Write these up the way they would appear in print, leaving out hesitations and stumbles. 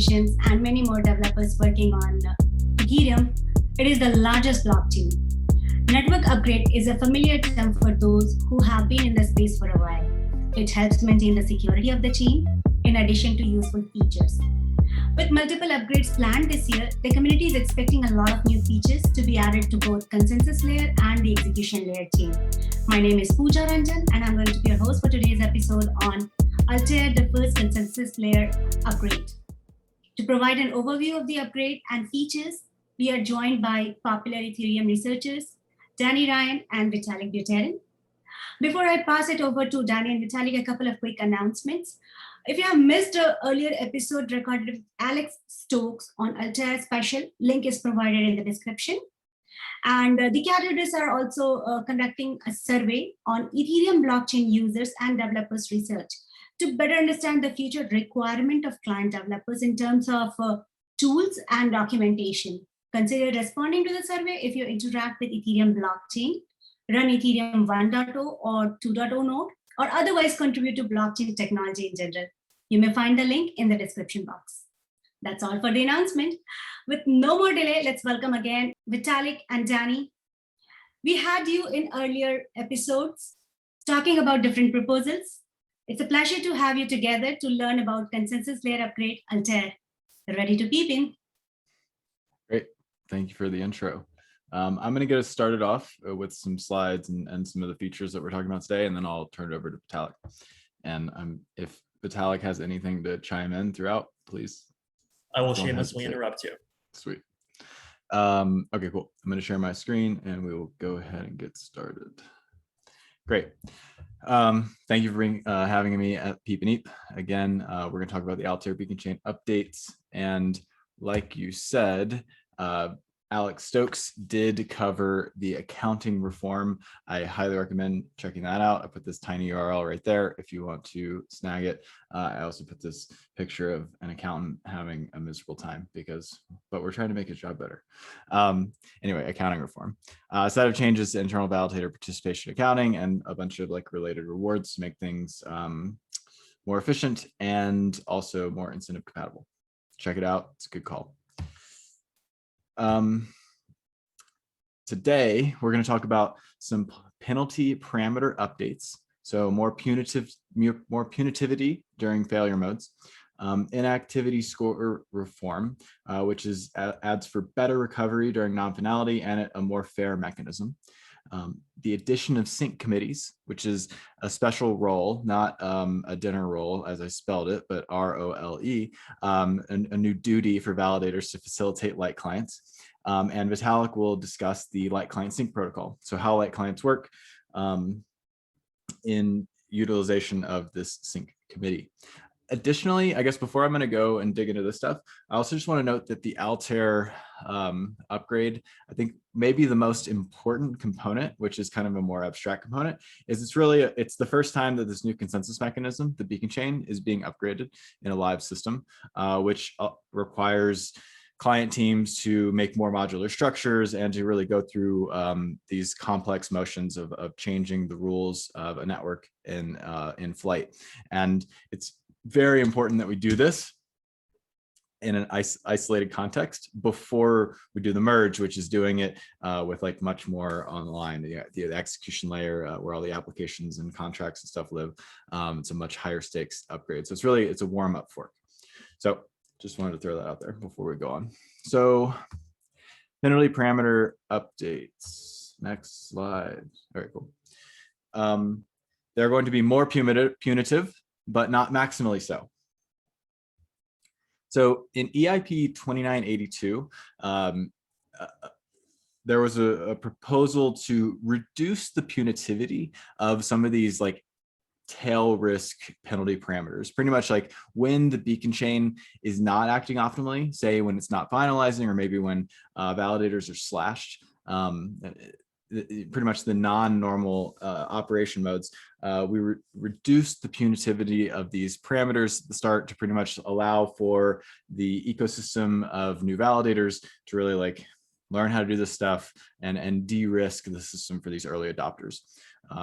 applications, and many more developers working on Ethereum, it is the largest blockchain. Network upgrade is a familiar term for those who have been in the space for a while. It helps maintain the security of the chain in addition to useful features. With multiple upgrades planned this year, the community is expecting a lot of new features to be added to both consensus layer and the execution layer chain. My name is Pooja Ranjan, and I'm going to be your host for today's episode on Altair, the first consensus layer upgrade. To provide an overview of the upgrade and features, we are joined by popular Ethereum researchers, Danny Ryan and Vitalik Buterin. Before I pass it over to Danny and Vitalik, a couple of quick announcements. If you have missed an earlier episode recorded with Alex Stokes on Altair Special, link is provided in the description. And the curators are also conducting a survey on Ethereum blockchain users and developers research to better understand the future requirement of client developers in terms of tools and documentation. Consider responding to the survey if you interact with Ethereum blockchain, run Ethereum 1.0 or 2.0 node, or otherwise contribute to blockchain technology in general. You may find the link in the description box. That's all for the announcement. With no more delay, let's welcome again Vitalik and Danny. We had you in earlier episodes talking about different proposals. It's a pleasure to have you together to learn about consensus layer upgrade Altair. Ready to peep in? Great. Thank you for the intro. I'm going to get us started off with some slides and some of the features that we're talking about today, and then I'll turn it over to Vitalik. And if Vitalik has anything to chime in throughout, please. I will shamelessly interrupt you. Sweet. Okay, cool. I'm going to share my screen and we will go ahead and get started. Great. Thank you for having me at PEEPanEIP. Again, we're going to talk about the Altair Beacon chain updates. And like you said, Alex Stokes did cover the accounting reform. I highly recommend checking that out. I put this tiny URL right there if you want to snag it. I also put this picture of an accountant having a miserable time but we're trying to make his job better. Anyway, accounting reform. A set of changes to internal validator participation accounting and a bunch of related rewards to make things more efficient and also more incentive compatible. Check it out. It's a good call. Today, we're going to talk about some penalty parameter updates. So more punitivity during failure modes, inactivity score reform, which adds for better recovery during non-finality and a more fair mechanism. The addition of sync committees, which is a special role, not a dinner role as I spelled it, but ROLE, a new duty for validators to facilitate Lightclients. And Vitalik will discuss the Lightclient sync protocol. So how Lightclients work in utilization of this sync committee. Additionally, I guess before I'm going to go and dig into this stuff, I also just want to note that the Altair upgrade, I think maybe the most important component, which is kind of a more abstract component, is it's the first time that this new consensus mechanism, the Beacon chain, is being upgraded in a live system, which requires client teams to make more modular structures and to really go through these complex motions of changing the rules of a network in flight. And it's very important that we do this in an isolated context before we do the merge, which is doing it with much more online, the execution layer where all the applications and contracts and stuff live. It's a much higher stakes upgrade. So it's a warm up fork. So just wanted to throw that out there before we go on. So penalty parameter updates. Next slide. Very cool. They're going to be more punitive, but not maximally so. So in EIP 2982, there was a proposal to reduce the punitivity of some of these tail risk penalty parameters, pretty much when the beacon chain is not acting optimally, say when it's not finalizing, or maybe when validators are slashed, pretty much the non-normal operation modes, we reduced the punitivity of these parameters at the start to pretty much allow for the ecosystem of new validators to really learn how to do this stuff and de-risk the system for these early adopters.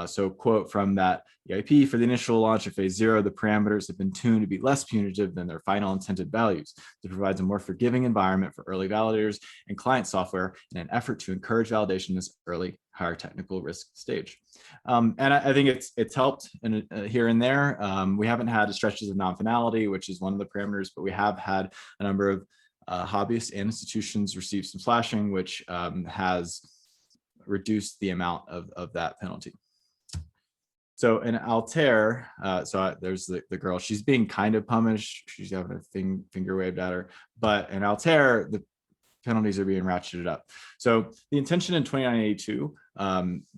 So quote from that EIP, for the initial launch of phase 0, the parameters have been tuned to be less punitive than their final intended values. This provides a more forgiving environment for early validators and client software in an effort to encourage validation in this early, higher technical risk stage. And I think it's helped here and there. We haven't had stretches of non-finality, which is one of the parameters, but we have had a number of hobbyists and institutions receive some slashing, which has reduced the amount of that penalty. So in Altair, there's the girl, she's being kind of punished. She's having a finger waved at her, but in Altair, the penalties are being ratcheted up. So the intention in 2982,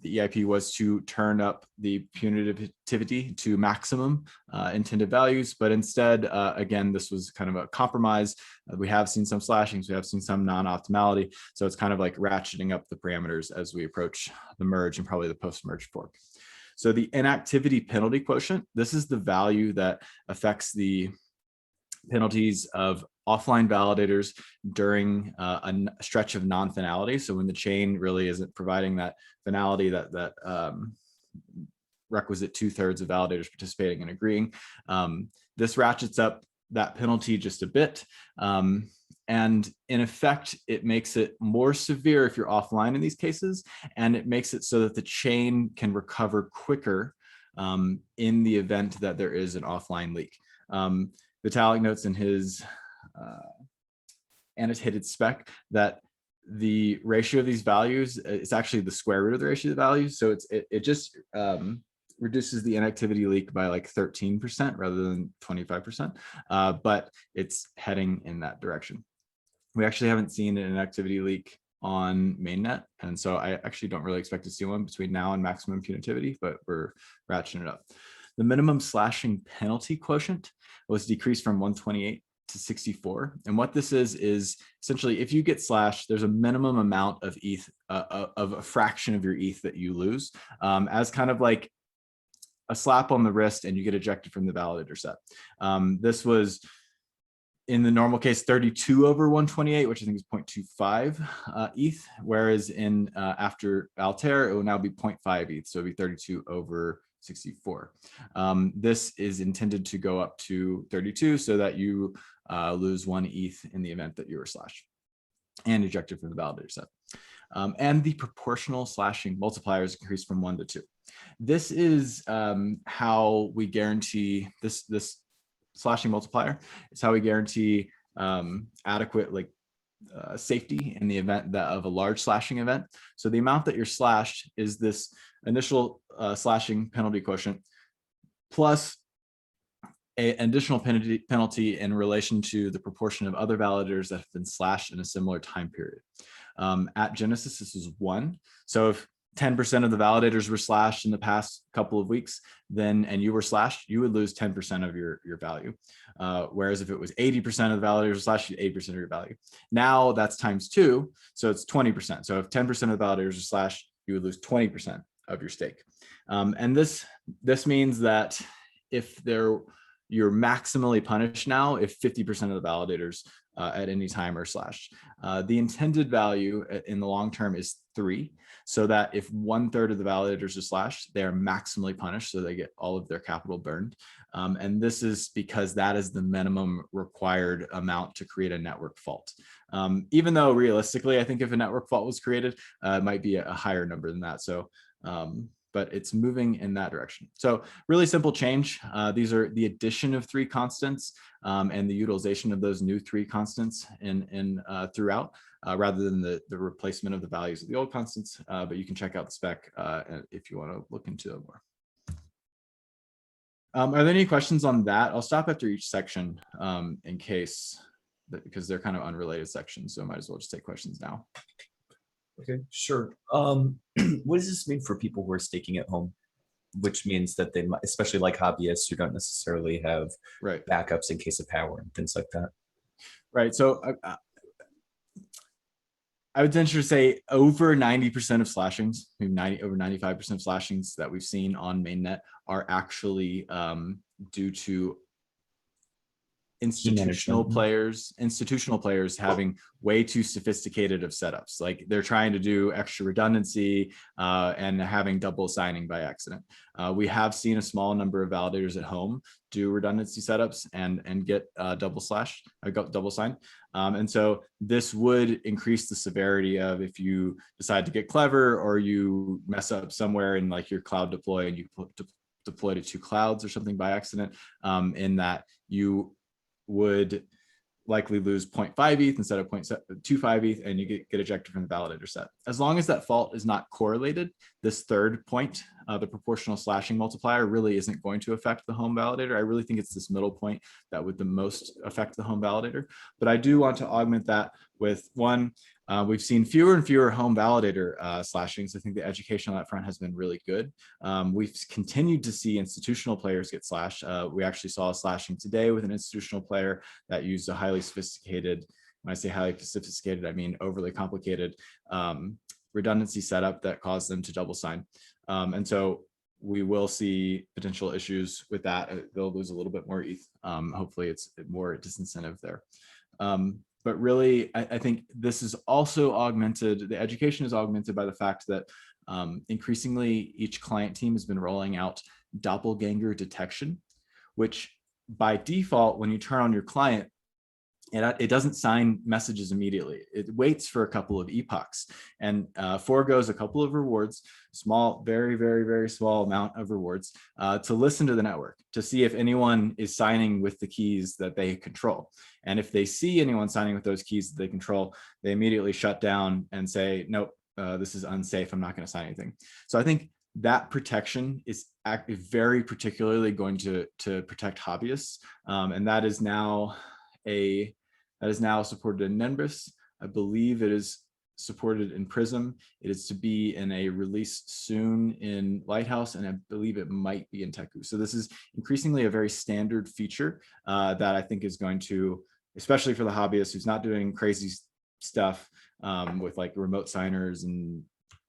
the EIP was to turn up the punitivity to maximum intended values, but instead, again, this was kind of a compromise. We have seen some slashings, we have seen some non-optimality. So it's kind of like ratcheting up the parameters as we approach the merge and probably the post-merge fork. So the inactivity penalty quotient, this is the value that affects the penalties of offline validators during a stretch of non-finality. So when the chain really isn't providing that finality, that requisite 2/3 of validators participating and agreeing, this ratchets up that penalty just a bit. And in effect, it makes it more severe if you're offline in these cases, and it makes it so that the chain can recover quicker in the event that there is an offline leak. Vitalik notes in his annotated spec that the ratio of these values is actually the square root of the ratio of the values. So it just reduces the inactivity leak by like 13% rather than 25%, but it's heading in that direction. We actually haven't seen an inactivity leak on mainnet, and so I actually don't really expect to see one between now and maximum punitivity, but we're ratcheting it up. The minimum slashing penalty quotient was decreased from 128 to 64. And what this is essentially, if you get slashed, there's a minimum amount of ETH, of a fraction of your ETH that you lose, as kind of like a slap on the wrist, and you get ejected from the validator set. This was, in the normal case, 32 over 128, which I think is 0.25 ETH, whereas in after Altair, it will now be 0.5 ETH, so it'll be 32 over 64. This is intended to go up to 32 so that you lose 1 ETH in the event that you were slashed and ejected from the validator set. And the proportional slashing multiplier is increased from 1 to 2. This is how we guarantee this slashing multiplier is how we guarantee adequate safety in the event of a large slashing event. So the amount that you're slashed is this initial slashing penalty quotient plus an additional penalty in relation to the proportion of other validators that have been slashed in a similar time period. At Genesis, this is 1. So if 10% of the validators were slashed in the past couple of weeks, and you were slashed, you would lose 10% of your value. Whereas if it was 80% of the validators were slashed, you 80% of your value. Now that's times 2, so it's 20%. So if 10% of the validators are slashed, you would lose 20% of your stake. And this means that if you're maximally punished now if 50% of the validators at any time are slashed. The intended value in the long term is 3, so that if 1/3 of the validators are slashed, they are maximally punished, so they get all of their capital burned. And this is because that is the minimum required amount to create a network fault. Even though realistically, I think if a network fault was created, it might be a higher number than that. So, but it's moving in that direction. So really simple change. These are the addition of 3 constants and the utilization of those new 3 constants throughout, rather than the replacement of the values of the old constants. But you can check out the spec if you want to look into it more. Are there any questions on that? I'll stop after each section in case, because they're kind of unrelated sections, so I might as well just take questions now. Okay, sure. What does this mean for people who are staking at home? Which means that they might, especially like hobbyists who don't necessarily have backups in case of power and things like that. Right. So I would venture to say over 90% of slashings, maybe over 95% of slashings that we've seen on mainnet are actually due to institutional players having way too sophisticated of setups. Like they're trying to do extra redundancy and having double signing by accident. We have seen a small number of validators at home do redundancy setups and get double sign. And so this would increase the severity of if you decide to get clever or you mess up somewhere in like your cloud deploy and you deploy to 2 clouds or something by accident, in that you would likely lose 0.5 ETH instead of 0.25 ETH, and you get ejected from the validator set. As long as that fault is not correlated, this third point, the proportional slashing multiplier, really isn't going to affect the home validator. I really think it's this middle point that would the most affect the home validator. But I do want to augment that with one, we've seen fewer and fewer home validator slashings. I think the education on that front has been really good. We've continued to see institutional players get slashed. We actually saw a slashing today with an institutional player that used a highly sophisticated, when I say highly sophisticated, I mean overly complicated redundancy setup that caused them to double sign. And so we will see potential issues with that. They'll lose a little bit more ETH. Hopefully it's more disincentive there. But really, I think this is also augmented, the education is augmented by the fact that increasingly each client team has been rolling out doppelganger detection, which by default, when you turn on your client, it doesn't sign messages immediately. It waits for a couple of epochs and foregoes a couple of rewards, small, very, very, very small amount of rewards to listen to the network, to see if anyone is signing with the keys that they control. And if they see anyone signing with those keys that they control, they immediately shut down and say, nope, this is unsafe. I'm not going to sign anything. So I think that protection is very particularly going to protect hobbyists. And that is now supported in Nimbus. I believe it is supported in Prism. It is to be in a release soon in Lighthouse, and I believe it might be in Teku. So this is increasingly a very standard feature that I think is going to, especially for the hobbyist who's not doing crazy stuff with like remote signers and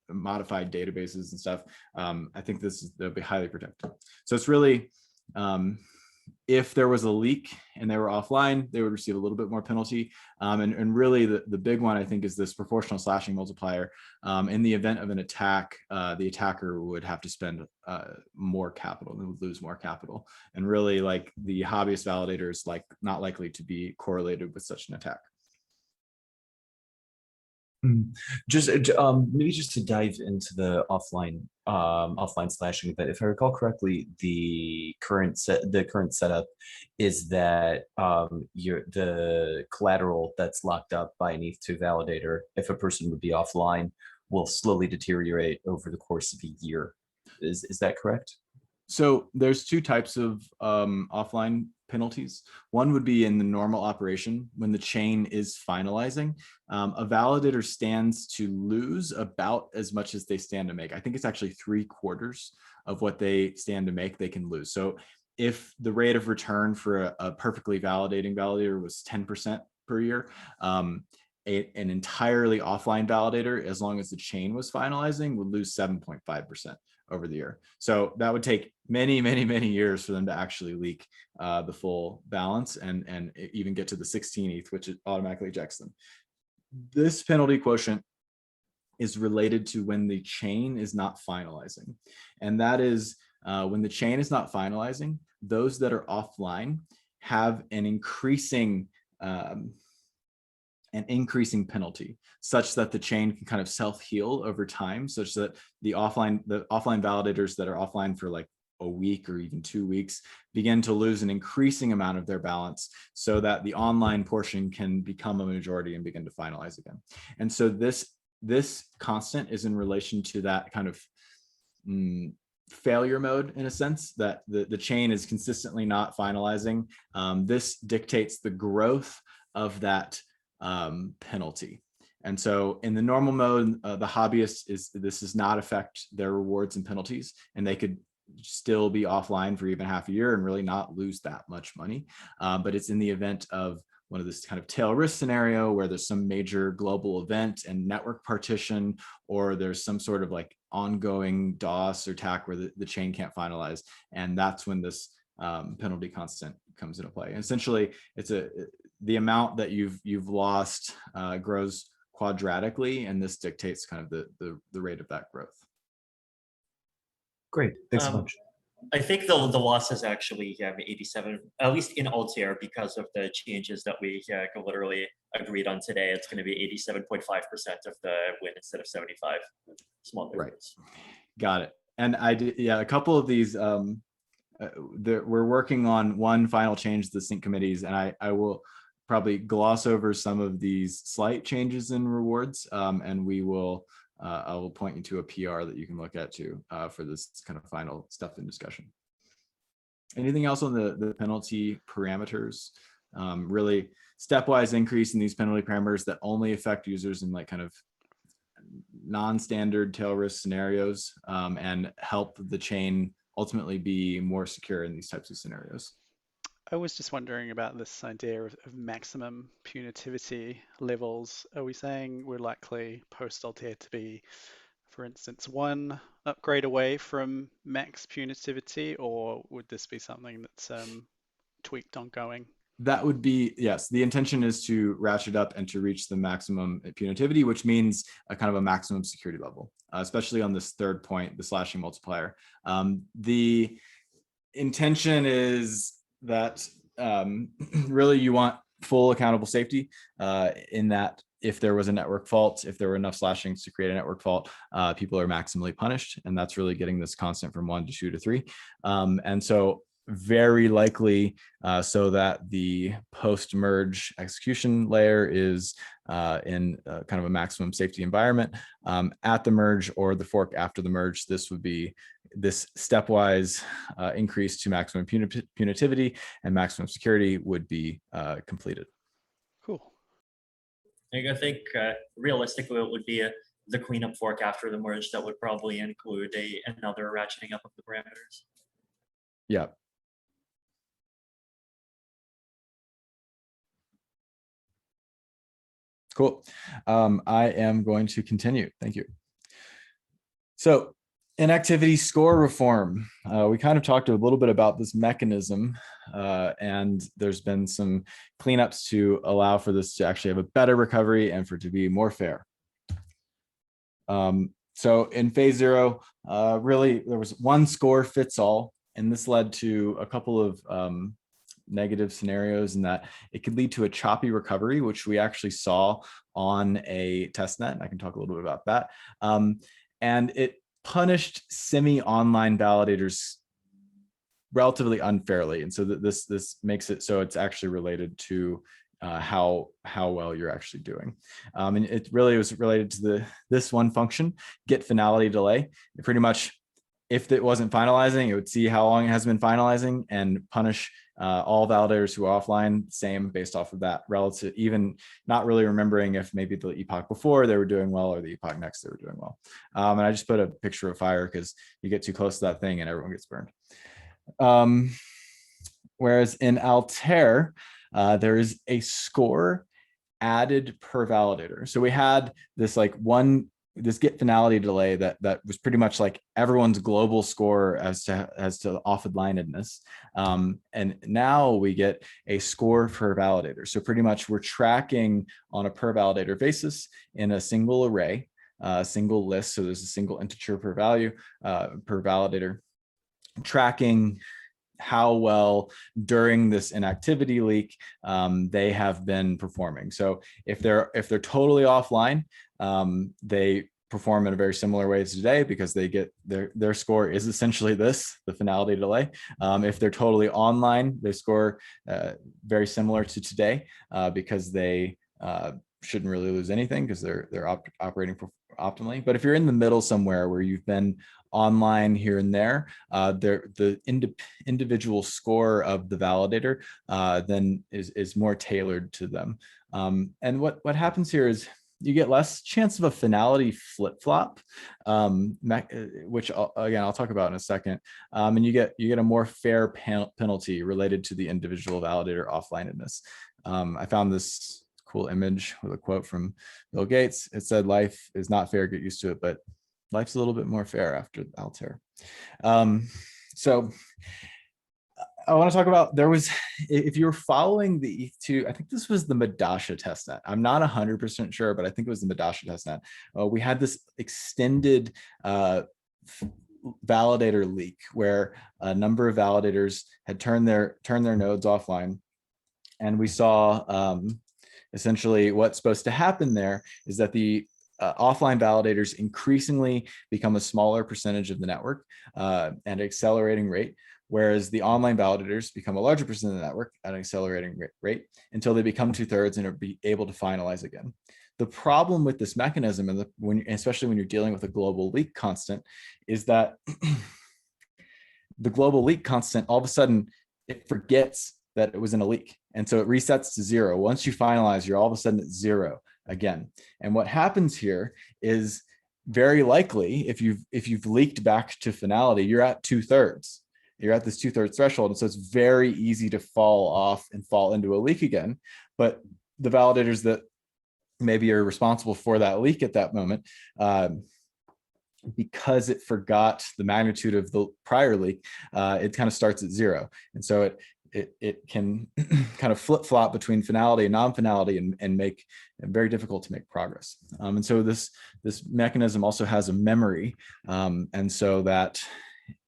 modified databases and stuff. I think they'll be highly protected. So it's really, if there was a leak and they were offline, they would receive a little bit more penalty. And really the big one, I think, is this proportional slashing multiplier. In the event of an attack, the attacker would have to spend more capital, they would lose more capital. And really, like, the hobbyist validator is not likely to be correlated with such an attack. Just maybe just to dive into the offline slashing, but if I recall correctly, the current setup is that the collateral that's locked up by an ETH2 validator, if a person would be offline, will slowly deteriorate over the course of a year. Is that correct? So there's two types of offline penalties. One would be in the normal operation when the chain is finalizing. A validator stands to lose about as much as they stand to make. I think it's actually 3/4 of what they stand to make they can lose. So if the rate of return for a perfectly validating validator was 10% per year, an entirely offline validator, as long as the chain was finalizing, would lose 7.5% over the year. So that would take many, many, many years for them to actually leak the full balance and even get to the 16 ETH, which it automatically ejects them. This penalty quotient is related to when the chain is not finalizing. And that is when the chain is not finalizing, those that are offline have an increasing penalty, such that the chain can kind of self-heal over time, such that the offline validators that are offline for like a week or even 2 weeks begin to lose an increasing amount of their balance, so that the online portion can become a majority and begin to finalize again. And so this constant is in relation to that kind of failure mode, in a sense, that the chain is consistently not finalizing. This dictates the growth of that penalty. And so in the normal mode, the hobbyist this does not affect their rewards and penalties, and they could still be offline for even half a year and really not lose that much money. But it's in the event of one of this kind of tail risk scenario where there's some major global event and network partition, or there's some sort of like ongoing DOS or attack where the chain can't finalize. And that's when this penalty constant comes into play. And essentially, it's the amount that you've lost grows quadratically, and this dictates kind of the rate of that growth. Great, thanks so much. I think the losses actually have 87, at least in Altair, because of the changes that we literally agreed on today. It's going to be 87.5% of the win instead of 75. Small difference. Right. Got it. And a couple of these, we're working on one final change to the sync committees, and I will probably gloss over some of these slight changes in rewards, and we will I will point you to a PR that you can look at too for this kind of final stuff in discussion. Anything else on the penalty parameters? Really stepwise increase in these penalty parameters that only affect users in like kind of non-standard tail risk scenarios, and help the chain ultimately be more secure in these types of scenarios. I was just wondering about this idea of maximum punitivity levels. Are we saying we're likely post Altair to be, for instance, one upgrade away from max punitivity, or would this be something that's tweaked ongoing? That would be, yes, the intention is to ratchet up and to reach the maximum punitivity, which means a kind of a maximum security level, especially on this third point, the slashing multiplier. The intention is that really you want full accountable safety in that if there was a network fault, if there were enough slashings to create a network fault, people are maximally punished. And that's really getting this constant from 1 to 2 to 3. And so very likely so that the post-merge execution layer is in kind of a maximum safety environment. At the merge or the fork after the merge, this would be this stepwise increase to maximum punitivity and maximum security would be completed. Cool. I think realistically it would be the cleanup fork after the merge that would probably include another ratcheting up of the parameters. Yeah. Cool. I am going to continue. Thank you. So inactivity score reform. We kind of talked a little bit about this mechanism, and there's been some cleanups to allow for this to actually have a better recovery and for it to be more fair. So in phase 0, really there was one score fits all, and this led to a couple of negative scenarios in that it could lead to a choppy recovery, which we actually saw on a testnet. And I can talk a little bit about that. And it punished semi-online validators relatively unfairly. And so this makes it so it's actually related to how well you're actually doing. And it really was related to this one function, get finality delay. It pretty much, if it wasn't finalizing, it would see how long it has been finalizing and punish all validators who are offline, same based off of that relative, even not really remembering if maybe the epoch before they were doing well or the epoch next they were doing well. And I just put a picture of fire because you get too close to that thing and everyone gets burned. Whereas in Altair, there is a score added per validator. So we had this this get finality delay that was pretty much like everyone's global score as to offlinedness. And now we get a score per validator. So pretty much we're tracking on a per validator basis in a single array, a single list. So there's a single integer per value, per validator, tracking how well during this inactivity leak they have been performing. So if they're totally offline, they perform in a very similar way to today because they get their score is essentially the finality delay. If they're totally online, they score very similar to today because they shouldn't really lose anything because they're operating optimally. But if you're in the middle somewhere where you've been online here and there, the individual score of the validator then is more tailored to them. And what happens here is you get less chance of a finality flip-flop, which again I'll talk about in a second. And you get a more fair penalty related to the individual validator offlinedness. I found this cool image with a quote from Bill Gates. It said, "Life is not fair, get used to it, but life's a little bit more fair after Altair." So I want to talk about, there was, if you were following the ETH2, I think this was the Madasha testnet. I'm not 100% sure, but I think it was the Madasha testnet. We had this extended validator leak where a number of validators had turned their nodes offline. And we saw essentially what's supposed to happen there is that the offline validators increasingly become a smaller percentage of the network at an accelerating rate, whereas the online validators become a larger percent of the network at an accelerating rate until they become 2/3 and are able to finalize again. The problem with this mechanism, and especially when you're dealing with a global leak constant, is that the global leak constant, all of a sudden, it forgets that it was in a leak. And so it resets to 0. Once you finalize, you're all of a sudden at 0 again. And what happens here is very likely, if you've leaked back to finality, you're at 2/3. You're at this 2/3 threshold. And so it's very easy to fall off and fall into a leak again. But the validators that maybe are responsible for that leak at that moment, because it forgot the magnitude of the prior leak, it kind of starts at 0. And so it can kind of flip-flop between finality and non-finality and make it very difficult to make progress. And so this mechanism also has a memory. And so that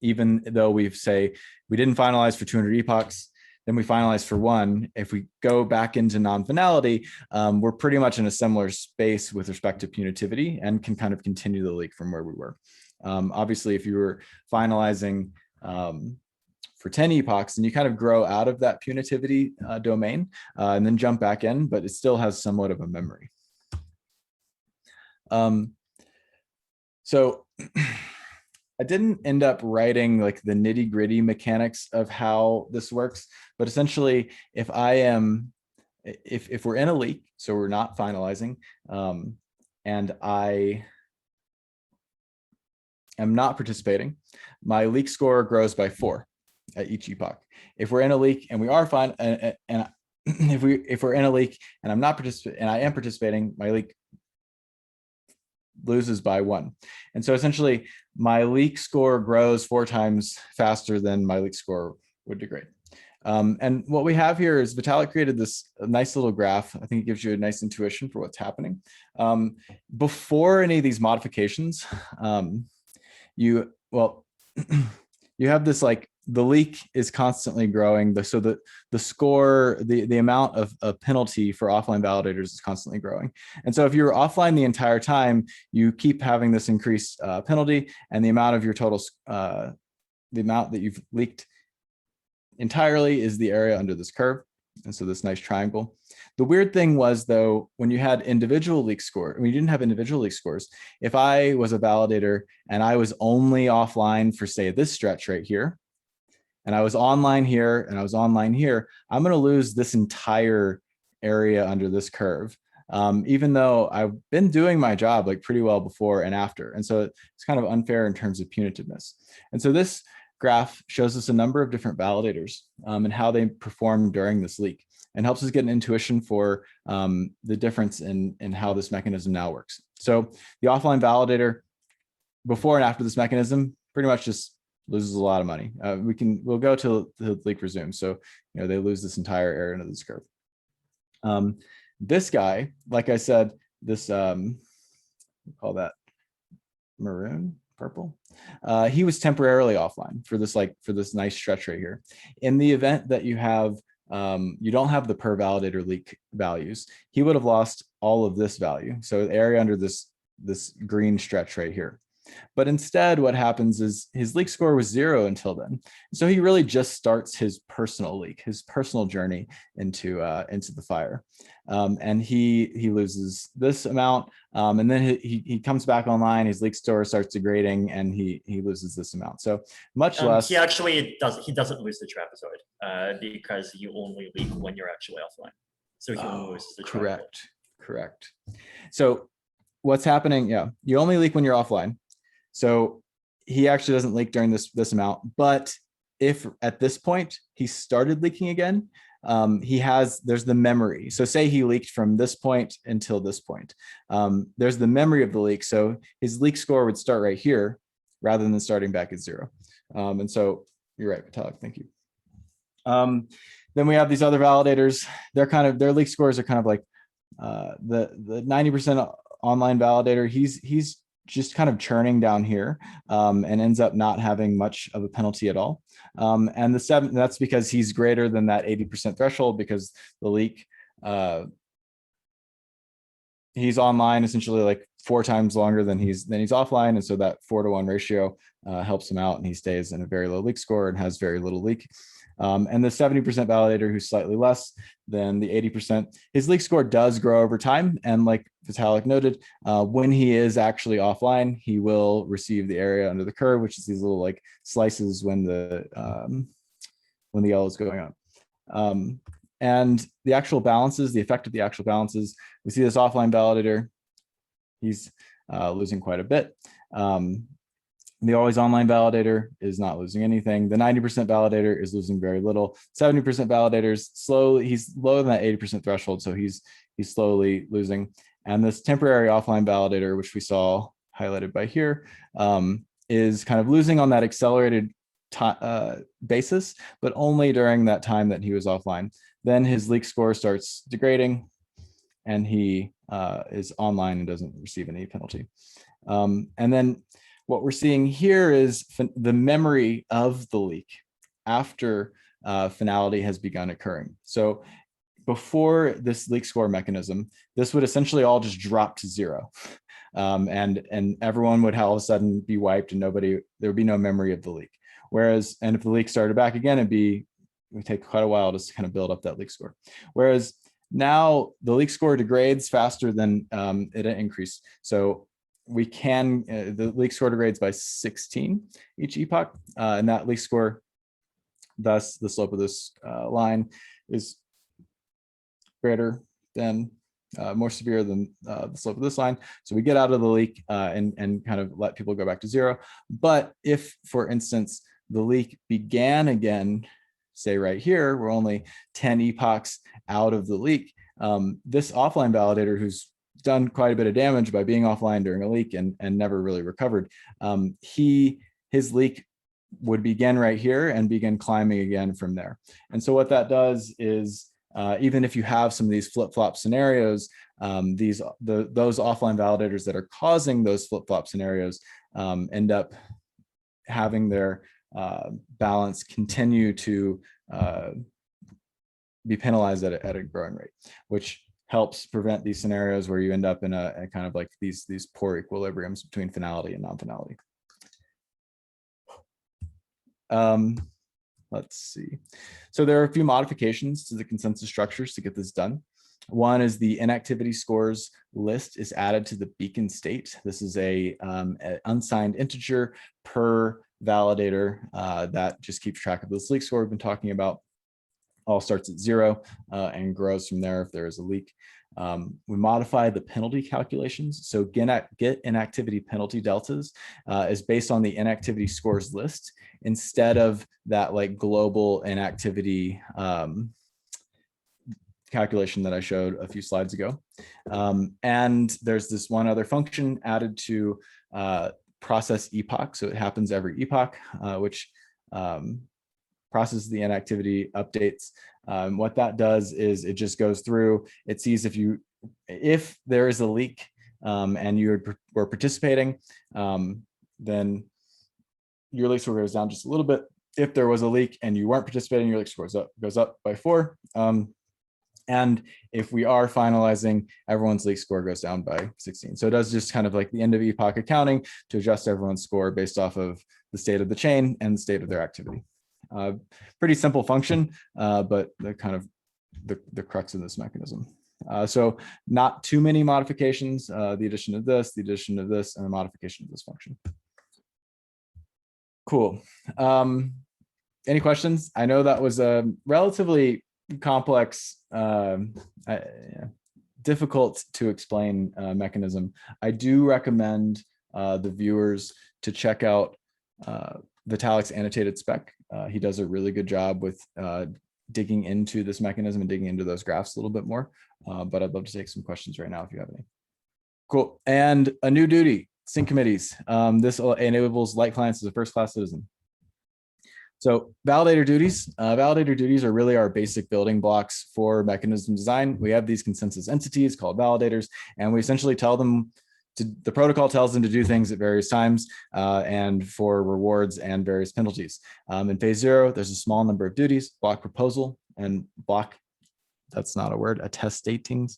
even though we say we didn't finalize for 200 epochs, then we finalize for 1, if we go back into non-finality, we're pretty much in a similar space with respect to punitivity and can kind of continue the leak from where we were. Obviously, if you were finalizing for 10 epochs, and you kind of grow out of that punitivity domain and then jump back in, but it still has somewhat of a memory. So I didn't end up writing like the nitty gritty mechanics of how this works, but essentially if we're in a leak, so we're not finalizing, and I am not participating, my leak score grows by 4 at each epoch. If we're in a leak and we are fine, and if we're in a leak and I'm not participating and I am participating, my leak loses by 1. And so essentially my leak score grows 4 times faster than my leak score would degrade. And what we have here is Vitalik created this nice little graph. I think it gives you a nice intuition for what's happening. Before any of these modifications, you have this, like, the leak is constantly growing. So the score, the amount of penalty for offline validators is constantly growing. And so if you're offline the entire time, you keep having this increased penalty, and the amount of your total, the amount that you've leaked entirely is the area under this curve. And so this nice triangle. The weird thing was, though, when you had individual leak score, when you didn't have individual leak scores, if I was a validator and I was only offline for, say, this stretch right here, and I was online here and I was online here, I'm going to lose this entire area under this curve, even though I've been doing my job like pretty well before and after. And so it's kind of unfair in terms of punitiveness. And so this graph shows us a number of different validators and how they perform during this leak, and helps us get an intuition for the difference in how this mechanism now works. So the offline validator before and after this mechanism pretty much just loses a lot of money. We'll go till the leak resumes. So, you know, they lose this entire area under this curve. This guy, like I said, this, we call that maroon, purple. He was temporarily offline for this nice stretch right here. In the event that you have, you don't have the per validator leak values, he would have lost all of this value. So the area under this green stretch right here. But instead, what happens is his leak score was 0 until then. So he really just starts his personal leak, his personal journey into the fire. And he loses this amount. And then he comes back online, his leak score starts degrading, and he loses this amount. So much less. He actually doesn't lose the trapezoid because you only leak when you're actually offline. So he only loses the trapezoid. Correct. So what's happening? Yeah, you only leak when you're offline. So he actually doesn't leak during this amount, but if at this point he started leaking again, there's the memory. So say he leaked from this point until this point. There's the memory of the leak. So his leak score would start right here rather than starting back at 0. And so you're right, Vitalik, thank you. Then we have these other validators. Their leak scores are kind of like the 90% online validator. He's just kind of churning down here and ends up not having much of a penalty at all. And the 7, that's because he's greater than that 80% threshold, because the leak, he's online essentially like 4 times longer than he's offline. And so that 4-to-1 ratio helps him out, and he stays in a very low leak score and has very little leak. And the 70% validator, who's slightly less than the 80%, his leak score does grow over time. And like Vitalik noted, when he is actually offline, he will receive the area under the curve, which is these little like slices when the yellow is going up. And the actual balances, the effect of the actual balances, we see this offline validator, he's losing quite a bit. The always online validator is not losing anything. The 90% validator is losing very little. 70% validators slowly, he's lower than that 80% threshold, so he's slowly losing. And this temporary offline validator, which we saw highlighted by here, is kind of losing on that accelerated basis, but only during that time that he was offline. Then his leak score starts degrading, and he is online and doesn't receive any penalty. And then what we're seeing here is the memory of the leak after finality has begun occurring. So before this leak score mechanism, this would essentially all just drop to 0. And everyone would all of a sudden be wiped, and there would be no memory of the leak. Whereas, and if the leak started back again, it would take quite a while to kind of build up that leak score. Whereas now the leak score degrades faster than it increased. So we can, the leak score degrades by 16 each epoch, and that leak score, thus the slope of this line is greater than, more severe than the slope of this line. So we get out of the leak and kind of let people go back to 0. But if, for instance, the leak began again, say right here, we're only 10 epochs out of the leak, this offline validator, who's done quite a bit of damage by being offline during a leak and never really recovered, his leak would begin right here and begin climbing again from there. And so what that does is, even if you have some of these flip-flop scenarios, those offline validators that are causing those flip-flop scenarios end up having their balance continue to be penalized at a growing rate, which helps prevent these scenarios where you end up in a kind of like these poor equilibriums between finality and non-finality. Let's see. So there are a few modifications to the consensus structures to get this done. One is the inactivity scores list is added to the beacon state. This is an unsigned integer per validator that just keeps track of this leak score we've been talking about. All starts at 0 and grows from there if there is a leak. We modify the penalty calculations. So get inactivity penalty deltas is based on the inactivity scores list instead of that like global inactivity calculation that I showed a few slides ago. And there's this one other function added to process epoch. So it happens every epoch, which processes the inactivity updates. What that does is it just goes through, it sees if there is a leak and you were participating, then your leak score goes down just a little bit. If there was a leak and you weren't participating, your leak score goes up by 4. And if we are finalizing, everyone's leak score goes down by 16. So it does just kind of like the end of epoch accounting to adjust everyone's score based off of the state of the chain and the state of their activity. Pretty simple function, but the kind of the crux of this mechanism. So not too many modifications, the addition of this, and a modification of this function. Cool. Any questions? I know that was a relatively complex, difficult to explain mechanism. I do recommend the viewers to check out Vitalik's annotated spec. He does a really good job with digging into this mechanism and digging into those graphs a little bit more. But I'd love to take some questions right now if you have any. Cool. And a new duty, sync committees. This enables Lightclients as a first-class citizen. So validator duties. Validator duties are really our basic building blocks for mechanism design. We have these consensus entities called validators, and we essentially tell them the protocol tells them to do things at various times and for rewards and various penalties. In phase 0, there's a small number of duties: block proposal and block, that's not a word, attestatings,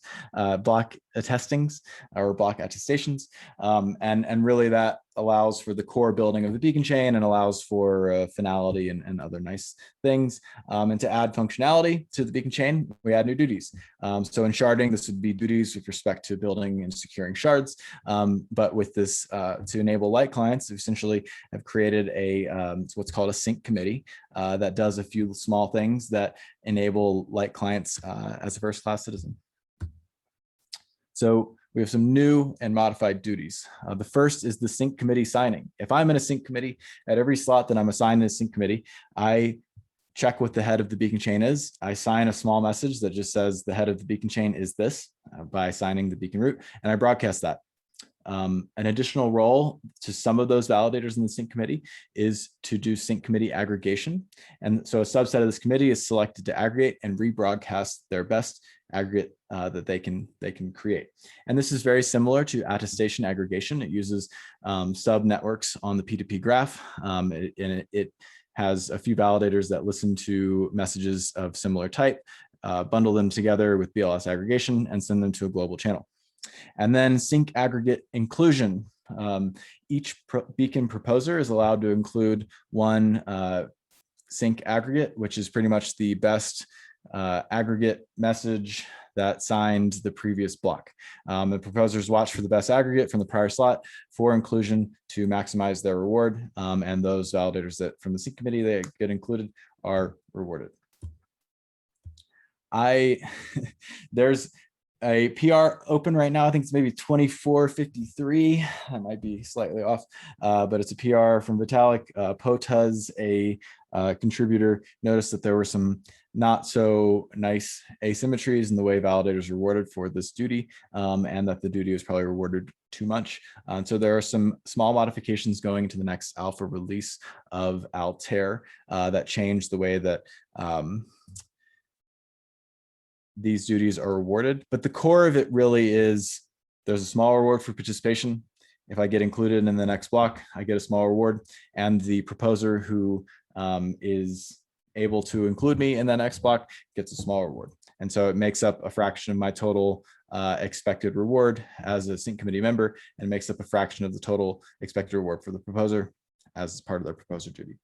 block attestings or block attestations. And really that allows for the core building of the beacon chain and allows for finality and other nice things. And to add functionality to the beacon chain, we add new duties. So in sharding, this would be duties with respect to building and securing shards. But with this, to enable light clients, we essentially have created a what's called a sync committee that does a few small things that enable light clients as a first-class citizen. So we have some new and modified duties. The first is the sync committee signing. If I'm in a sync committee, at every slot that I'm assigned in a sync committee, I check what the head of the beacon chain is. I sign a small message that just says the head of the beacon chain is this by signing the beacon root, and I broadcast that. An additional role to some of those validators in the sync committee is to do sync committee aggregation. And so a subset of this committee is selected to aggregate and rebroadcast their best aggregate that they can create. And this is very similar to attestation aggregation. It uses sub networks on the P2P graph, and it has a few validators that listen to messages of similar type, bundle them together with BLS aggregation, and send them to a global channel. And then sync aggregate inclusion. Each beacon proposer is allowed to include one sync aggregate, which is pretty much the best aggregate message that signed the previous block. The proposers watch for the best aggregate from the prior slot for inclusion to maximize their reward, and those validators that from the sync committee that get included are rewarded. There's a PR open right now. I think it's maybe 2453. I might be slightly off, but it's a PR from Vitalik. Potuz, a contributor, noticed that there were some not so nice asymmetries in the way validators are rewarded for this duty, and that the duty was probably rewarded too much. So there are some small modifications going into the next alpha release of Altair that change the way that these duties are rewarded, but the core of it really is there's a small reward for participation. If I get included in the next block, I get a small reward, and the proposer who is able to include me in the next block gets a small reward. And so it makes up a fraction of my total expected reward as a sync committee member, and makes up a fraction of the total expected reward for the proposer as part of their proposer duty.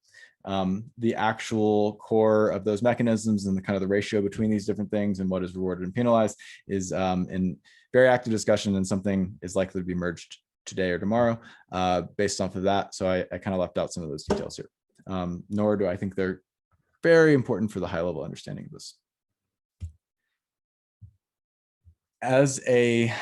The actual core of those mechanisms and the kind of the ratio between these different things and what is rewarded and penalized is in very active discussion, and something is likely to be merged today or tomorrow based off of that. So I kind of left out some of those details here, nor do I think they're very important for the high level understanding of this. As a,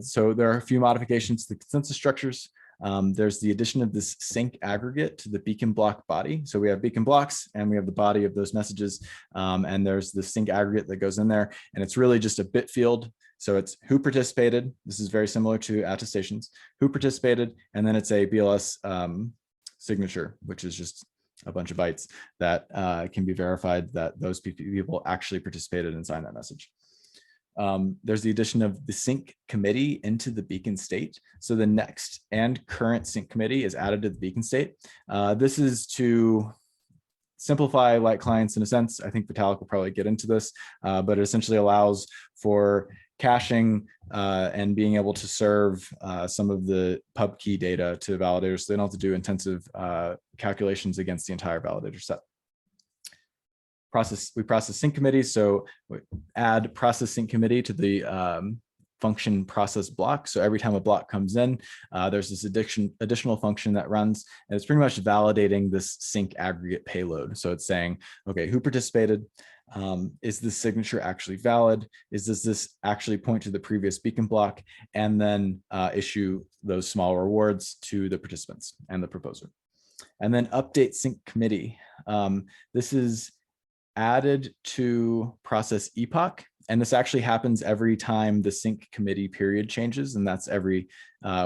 so there are a few modifications to the consensus structures. There's the addition of this sync aggregate to the beacon block body. So we have beacon blocks and we have the body of those messages. And there's the sync aggregate that goes in there, and it's really just a bit field. So it's who participated. This is very similar to attestations, who participated, and then it's a BLS signature, which is just a bunch of bytes that can be verified that those people actually participated and signed that message. There's the addition of the sync committee into the beacon state. So the next and current sync committee is added to the beacon state. This is to simplify light clients in a sense. I think Vitalik will probably get into this, but it essentially allows for caching and being able to serve some of the pub key data to validators, so they don't have to do intensive calculations against the entire validator set. We process sync committees, so we add process sync committee to the function process block. So every time a block comes in, there's this additional function that runs, and it's pretty much validating this sync aggregate payload. So it's saying, okay, who participated? Is this signature actually valid? Does this actually point to the previous beacon block? And then issue those small rewards to the participants and the proposer. And then update sync committee. This is added to process epoch, And this actually happens every time the sync committee period changes, and that's every,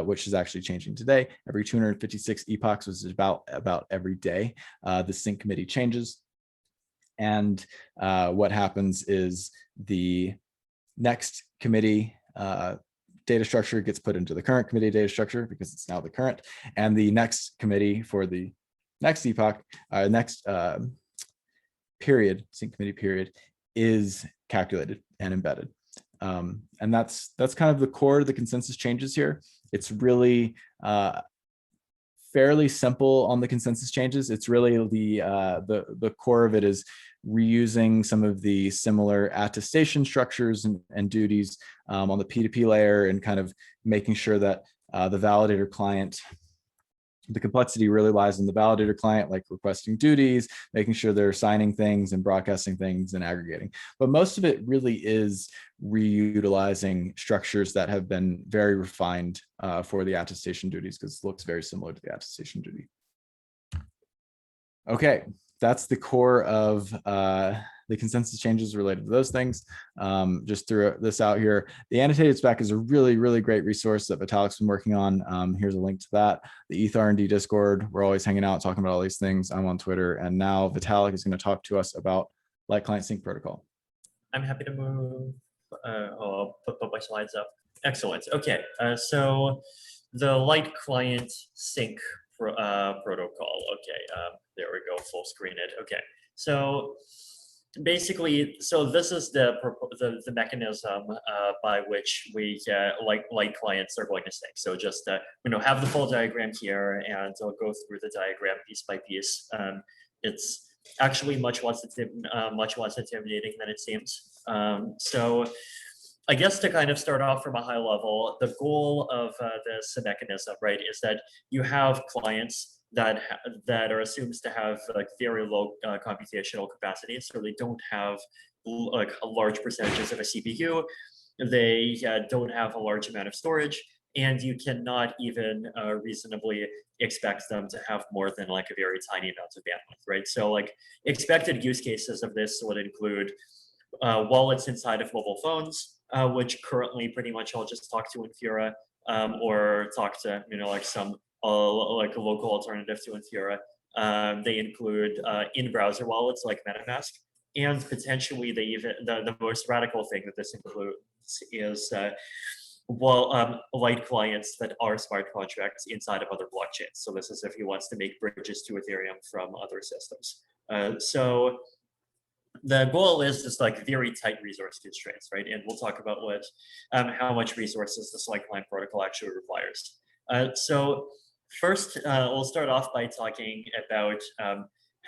which is actually changing today. Every 256 epochs, which is about every day, the sync committee changes. And what happens is the next committee data structure gets put into the current committee data structure because it's now the current, and the next committee for the next epoch, next period, sync committee period, is calculated and embedded. And that's kind of the core of the consensus changes here. It's really fairly simple on the consensus changes. It's really the core of it is reusing some of the similar attestation structures and duties on the P2P layer, and kind of making sure that the validator client, the complexity really lies in the validator client, like requesting duties, making sure they're signing things and broadcasting things and aggregating. But most of it really is reutilizing structures that have been very refined for the attestation duties, because it looks very similar to the attestation duty. Okay, that's the core of the consensus changes related to those things. Just threw this out here. The annotated spec is a really, really great resource that Vitalik's been working on. Here's a link to that. The ETH R&D Discord, we're always hanging out, talking about all these things. I'm on Twitter, and now Vitalik is going to talk to us about Lightclient Sync Protocol. I'm happy to move. I'll put my slides up. Excellent. Okay, so the Lightclient Sync protocol. Okay, there we go. Full screen it. Okay, so basically, so this is the mechanism by which we light clients are going to sync. So just have the full diagram here, and I'll go through the diagram piece by piece. It's actually much less intimidating than it seems. So I guess to kind of start off from a high level, the goal of this mechanism, right, is that you have clients that are assumed to have like very low computational capacity, so they don't have like large percentages of a CPU, they don't have a large amount of storage, and you cannot even reasonably expect them to have more than like a very tiny amount of bandwidth, right? So like expected use cases of this would include wallets inside of mobile phones, which currently pretty much I'll just talk to Infura, or talk to like some like a local alternative to Infura. They include in-browser wallets like MetaMask, and potentially they even the most radical thing that this includes is light clients that are smart contracts inside of other blockchains. So this is if he wants to make bridges to Ethereum from other systems. So the goal is just like very tight resource constraints, right? And we'll talk about what how much resources this Lightclient protocol actually requires. So first, we'll start off by talking about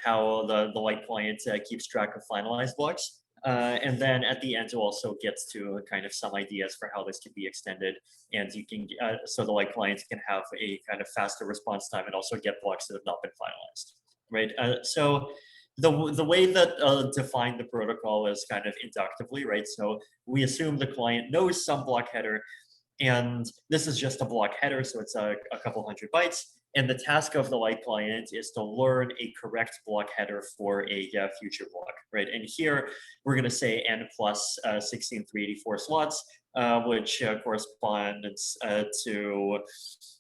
how the Lightclient keeps track of finalized blocks. And then at the end, we'll also get to kind of some ideas for how this can be extended, and you can so the Lightclient can have a kind of faster response time and also get blocks that have not been finalized, right? So the way that define the protocol is kind of inductively, right? So we assume the client knows some block header, and this is just a block header, so it's a couple hundred bytes. And the task of the Lightclient is to learn a correct block header for a future block, right? And here we're going to say n plus 16,384 slots, which corresponds to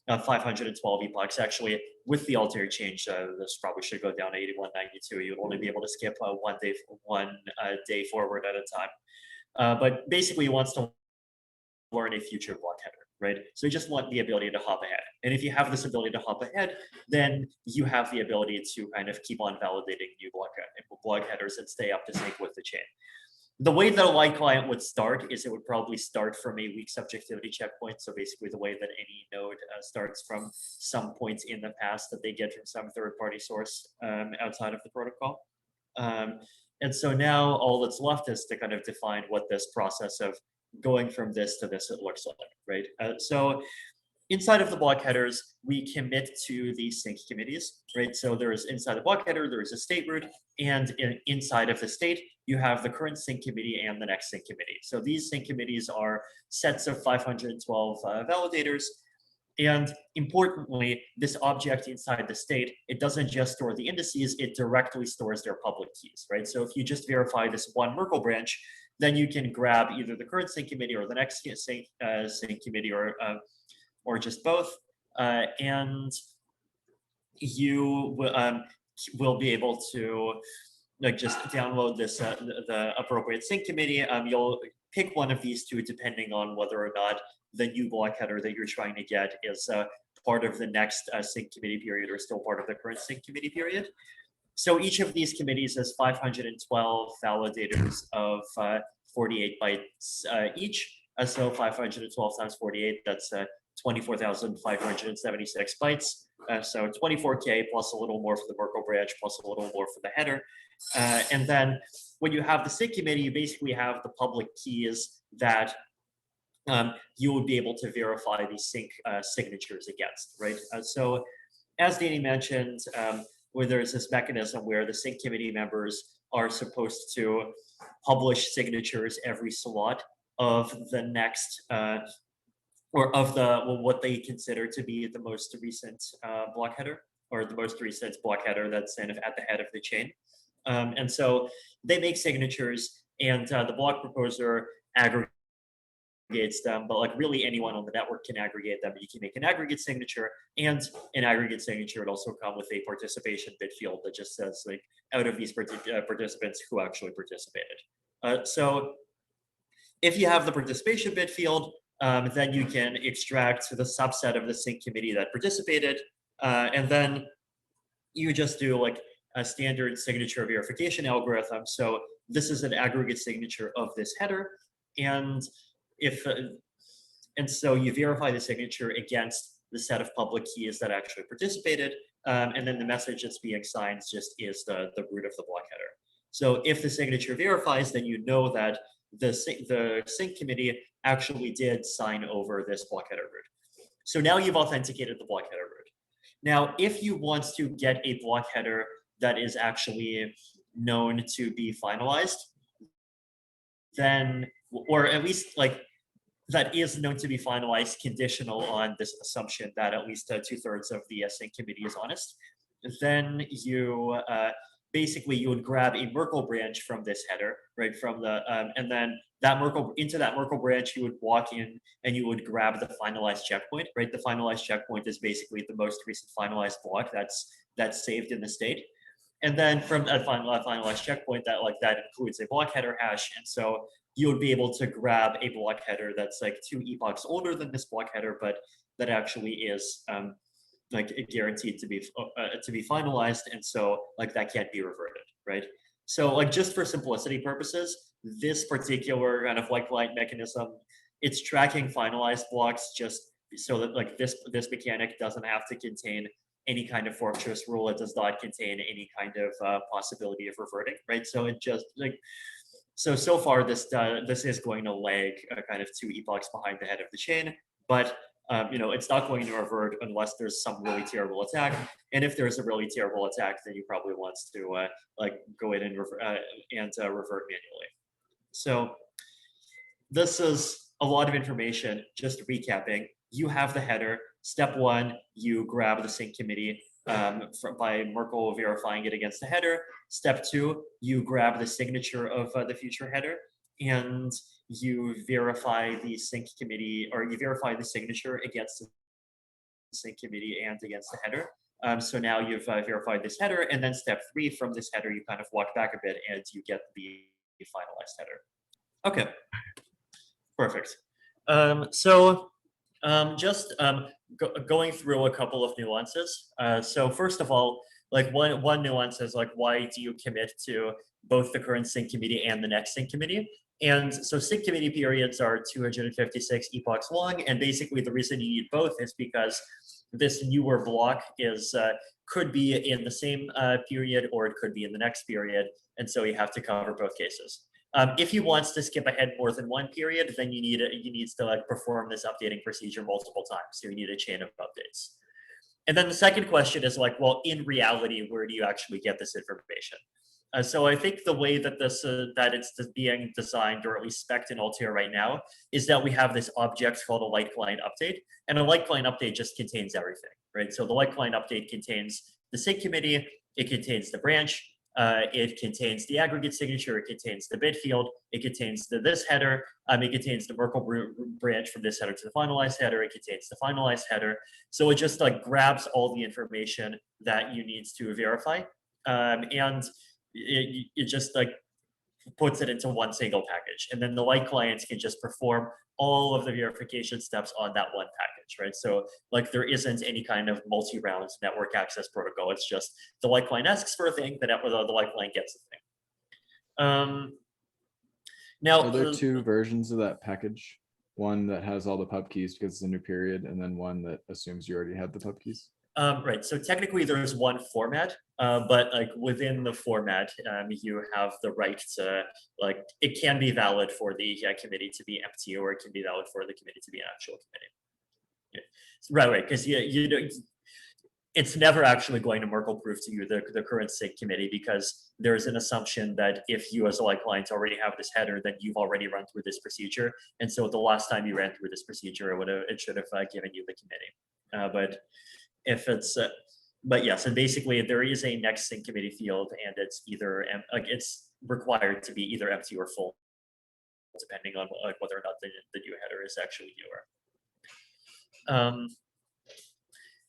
512 epochs. Actually, with the Altair change, this probably should go down to 8192. You would only be able to skip one day forward at a time. But basically, he wants to learn a future block header, right? So you just want the ability to hop ahead. And if you have this ability to hop ahead, then you have the ability to kind of keep on validating new block headers and stay up to sync with the chain. The way that a Lightclient would start is it would probably start from a weak subjectivity checkpoint. So basically the way that any node starts from some points in the past that they get from some third-party source outside of the protocol. And so now all that's left is to kind of define what this process of going from this to this it looks like, right? So inside of the block headers, we commit to the sync committees, right? So there's inside the block header, there's a state root, and inside of the state, you have the current sync committee and the next sync committee. So these sync committees are sets of 512 validators. And importantly, this object inside the state, it doesn't just store the indices, it directly stores their public keys, right? So if you just verify this one Merkle branch, then you can grab either the current sync committee or the next sync committee, or just both, and you will be able to like just download this the appropriate sync committee. You'll pick one of these two depending on whether or not the new block header that you're trying to get is part of the next sync committee period or still part of the current sync committee period. So each of these committees has 512 validators of 48 bytes each. So 512 times 48, that's 24,576 bytes. So 24K plus a little more for the Merkle branch, plus a little more for the header. And then when you have the sync committee, you basically have the public keys that you would be able to verify these sync signatures against, right? So as Danny mentioned, where there's this mechanism where the sync committee members are supposed to publish signatures every slot of the next or of the what they consider to be the most recent block header, or the most recent block header that's kind of at the head of the chain. And so they make signatures, and the block proposer aggregates them, but like really anyone on the network can aggregate them. You can make an aggregate signature, and an aggregate signature would also come with a participation bit field that just says like out of these participants who actually participated. So if you have the participation bit field, then you can extract the subset of the sync committee that participated, and then you just do like a standard signature verification algorithm. So this is an aggregate signature of this header, and so you verify the signature against the set of public keys that actually participated, and then the message that's being signed just is the root of the block header. So if the signature verifies, then you know that the sync committee actually did sign over this block header root. So now you've authenticated the block header root. Now, if you want to get a block header that is actually known to be finalized, then, or at least like that is known to be finalized conditional on this assumption that at least 2/3 of the sync committee is honest, then you basically you would grab a Merkle branch from this header, right? From the and then that into that Merkle branch, you would walk in and you would grab the finalized checkpoint, right? The finalized checkpoint is basically the most recent finalized block that's saved in the state. And then from that finalized checkpoint, that includes a block header hash, and so you would be able to grab a block header that's like 2 epochs older than this block header, but that actually is like guaranteed to be finalized, and so like that can't be reverted, right? So like just for simplicity purposes, this particular kind of Lightclient mechanism, it's tracking finalized blocks just so that like this mechanic doesn't have to contain any kind of fortress rule. It does not contain any kind of possibility of reverting, right? So it just like so far this is going to lag kind of 2 epochs behind the head of the chain, but it's not going to revert unless there's some really terrible attack. And if there's a really terrible attack, then you probably want to like go in and revert manually. So this is a lot of information. Just recapping, you have the header. Step 1, you grab the sync committee by Merkle verifying it against the header. Step 2, you grab the signature of the future header, and you verify the sync committee, or you verify the signature against the sync committee and against the header. So now you've verified this header, and then step 3, from this header, you kind of walk back a bit and you get the finalized header. Okay, perfect. Just going through a couple of nuances. So first of all, like one nuance is like, why do you commit to both the current sync committee and the next sync committee? And so sync committee periods are 256 epochs long, and basically the reason you need both is because this newer block could be in the same period, or it could be in the next period, and so you have to cover both cases. If you want to skip ahead more than one period, then you need to like perform this updating procedure multiple times. So you need a chain of updates. And then the second question is like, well, in reality, where do you actually get this information? So I think the way that that it's being designed, or at least spec'd in Altair right now, is that we have this object called a Lightclient update, and a Lightclient update just contains everything, right? So the Lightclient update contains the sync committee, it contains the branch, It contains the aggregate signature, it contains the bit field, it contains this header, it contains the Merkle branch from this header to the finalized header, it contains the finalized header. So it just like grabs all the information that you need to verify, and it just like puts it into one single package. And then the light clients can just perform all of the verification steps on that one package, right? So like there isn't any kind of multi-round network access protocol. It's just the light client asks for a thing, the light client gets a thing. Now, are there two versions of that package? One that has all the pub keys because it's a new period, and then one that assumes you already had the pub keys? Right, so technically there's one format, but like within the format, you have the right to, like, it can be valid for the committee to be empty, or it can be valid for the committee to be an actual committee. Yeah. Right, because it's never actually going to Merkle proof to you the current SIG committee, because there's an assumption that if you as a light client already have this header, then you've already run through this procedure, and so the last time you ran through this procedure, it should have given you the committee, but if it's but yes, and basically there is a next sync committee field, and it's either like it's required to be either empty or full, depending on like whether or not the new header is actually newer.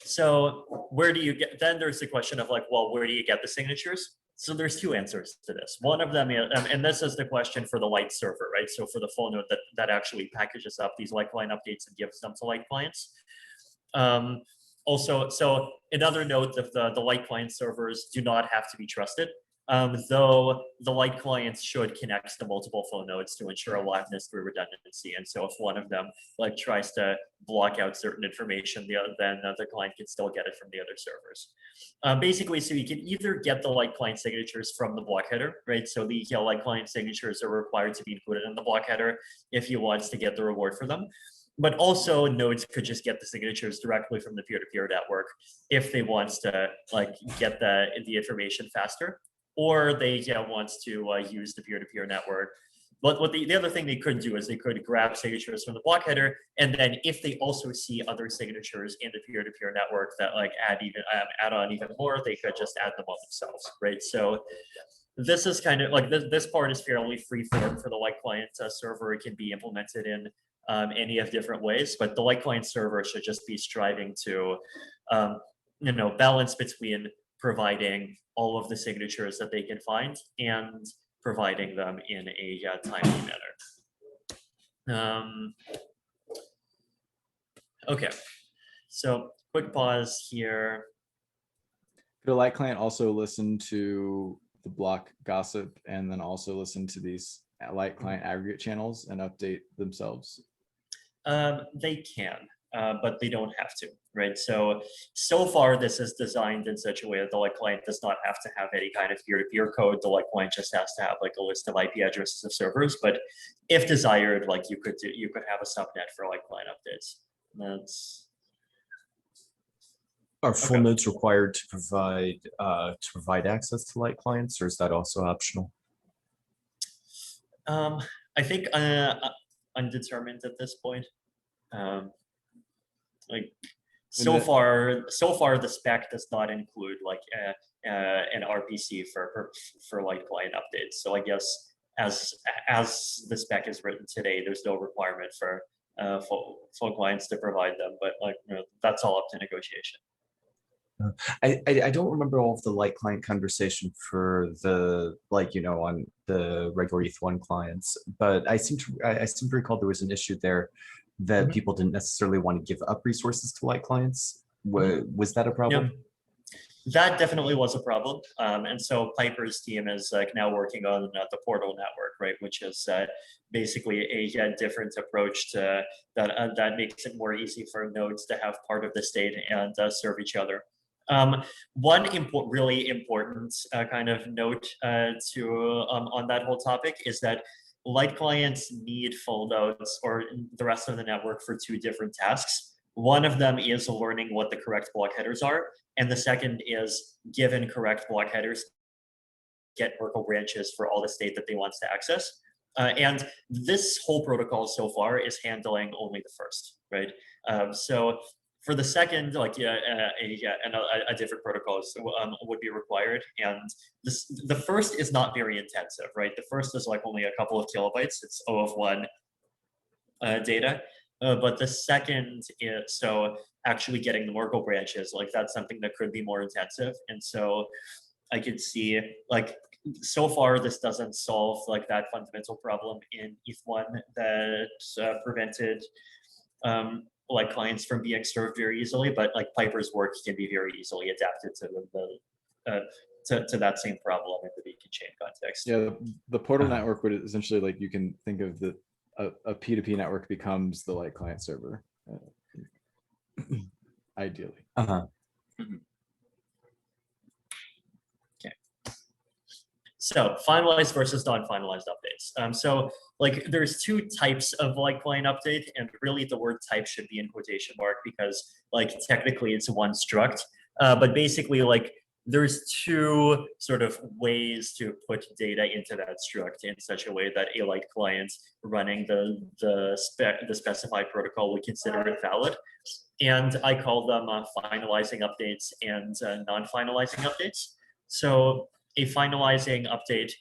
So where do you get, then there's the question of like, well, where do you get the signatures? So there's two answers to this. One of them is, and this is the question for the light server, right? So for the full node that actually packages up these light client updates and gives them to light clients. Also, so another note that the light client servers do not have to be trusted, though the light clients should connect to multiple flow nodes to ensure aliveness through redundancy. And so if one of them like tries to block out certain information, then the client can still get it from the other servers. Basically, so you can either get the light client signatures from the block header, right? So the light client signatures are required to be included in the block header if he wants to get the reward for them. But also nodes could just get the signatures directly from the peer-to-peer network if they want to like get the information faster, or they wants to use the peer-to-peer network. But what the other thing they could do is they could grab signatures from the block header, and then if they also see other signatures in the peer-to-peer network that like add on even more, they could just add them on themselves, right? So this is kind of like this part is fairly free form for the light client server. It can be implemented in any of different ways, but the light client server should just be striving to, balance between providing all of the signatures that they can find and providing them in a timely manner. Okay, so quick pause here. Could a light client also listen to the block gossip and then also listen to these light client aggregate channels and update themselves? They can, but they don't have to, right? So far this is designed in such a way that the light client does not have to have any kind of peer-to-peer code. The light client just has to have like a list of IP addresses of servers. But if desired, like you could have a subnet for light client updates. Are full nodes required to provide access to light clients, or is that also optional? I think undetermined at this point. So far the spec does not include like an RPC for light client updates. So I guess as the spec is written today, there's no requirement for full clients to provide them, but like that's all up to negotiation. I don't remember all of the light client conversation for the on the regular ETH1 clients, but I seem to recall there was an issue there that people didn't necessarily want to give up resources to light clients. Was that a problem? Yeah. That definitely was a problem, and so Piper's team is like now working on the portal network, right, which is basically a different approach to that makes it more easy for nodes to have part of the state and serve each other. One really important kind of note on that whole topic is that light clients need full nodes or the rest of the network for two different tasks. One of them is learning what the correct block headers are, and the second is, given correct block headers, get Merkle branches for all the state that they want to access. And this whole protocol so far is handling only the first, right? So For the second, like a different protocol would be required, and the first is not very intensive, right? The first is like only a couple of kilobytes. It's O of 1 data, but the second is so actually getting the Merkle branches, like that's something that could be more intensive, and so I could see like so far this doesn't solve like that fundamental problem in ETH1 that prevented like clients from being served very easily, but like Piper's work can be very easily adapted to to that same problem in the Beacon chain context. Yeah, the portal network would essentially, like, you can think of a P2P network becomes the light client server, ideally. So finalized versus non-finalized updates. So like there's two types of Lightclient update, and really the word type should be in quotation mark because like technically it's one struct, but basically like there's two sort of ways to put data into that struct in such a way that a Lightclient running the specified protocol would consider it valid. And I call them finalizing updates and non-finalizing updates. So a finalizing update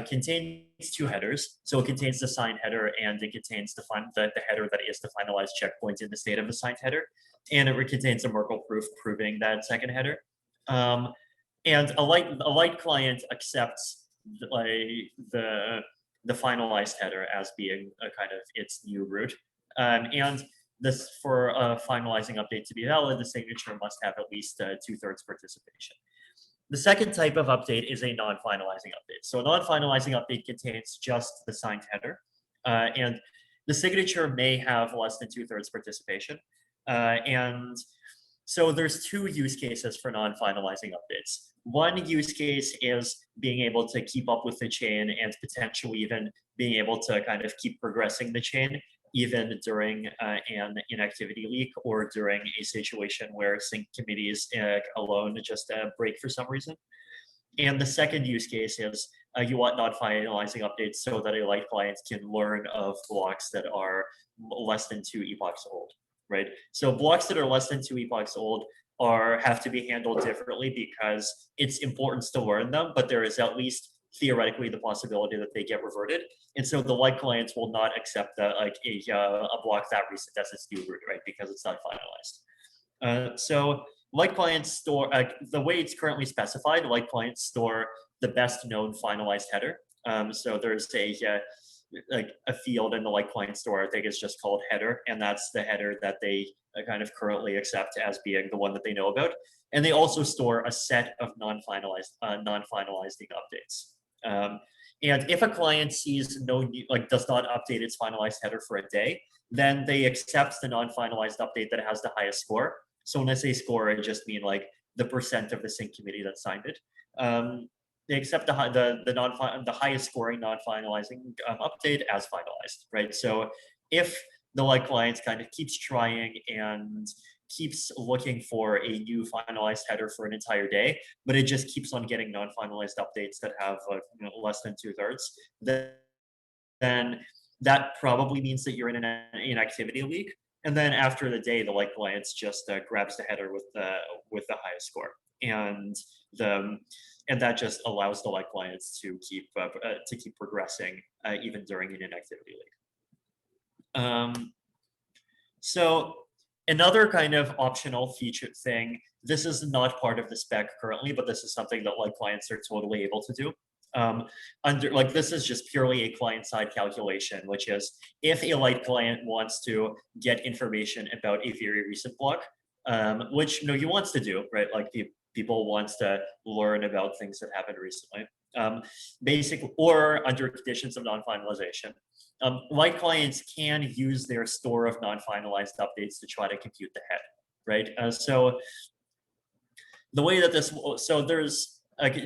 contains two headers. So it contains the signed header, and it contains the header that is the finalized checkpoint in the state of the signed header. And it contains a Merkle proof proving that second header. And a light client accepts the finalized header as being a kind of its new root. And this, for a finalizing update to be valid, the signature must have at least 2/3 participation. The second type of update is a non-finalizing update. So a non-finalizing update contains just the signed header, and the signature may have less than 2/3 participation. And so there's two use cases for non-finalizing updates. One use case is being able to keep up with the chain and potentially even being able to kind of keep progressing the chain even during an inactivity leak or during a situation where sync committees alone just break for some reason. And the second use case is you want non-finalizing updates so that a light client can learn of blocks that are less than 2 epochs old, right? So blocks that are less than 2 epochs old have to be handled differently because it's important to learn them, but there is at least theoretically the possibility that they get reverted. And so the light clients will not accept a block that recent as its new root, right? Because it's not finalized. So light clients store, the way it's currently specified, light clients store the best known finalized header. So there's a field in the light client store, I think it's just called header, and that's the header that they kind of currently accept as being the one that they know about. And they also store a set of non-finalizing updates. And if a client sees does not update its finalized header for a day, then they accept the non-finalized update that has the highest score. So when I say score, I just mean like the % of the sync committee that signed it. They accept the highest scoring non-finalizing update as finalized, right? So if the light client kind of keeps trying and keeps looking for a new finalized header for an entire day, but it just keeps on getting non-finalized updates that have less than 2/3, then that probably means that you're in an inactivity leak. And then after the day, the light clients just grabs the header with the highest score, and that just allows the light clients to keep progressing even during an inactivity leak. So another kind of optional feature thing, this is not part of the spec currently, but this is something that light clients are totally able to do. This is just purely a client-side calculation, which is if a light client wants to get information about a very recent block, which he wants to do, right? Like people wants to learn about things that happened recently, basically, or under conditions of non-finalization. Light clients can use their store of non-finalized updates to try to compute the head, right? So the way that there's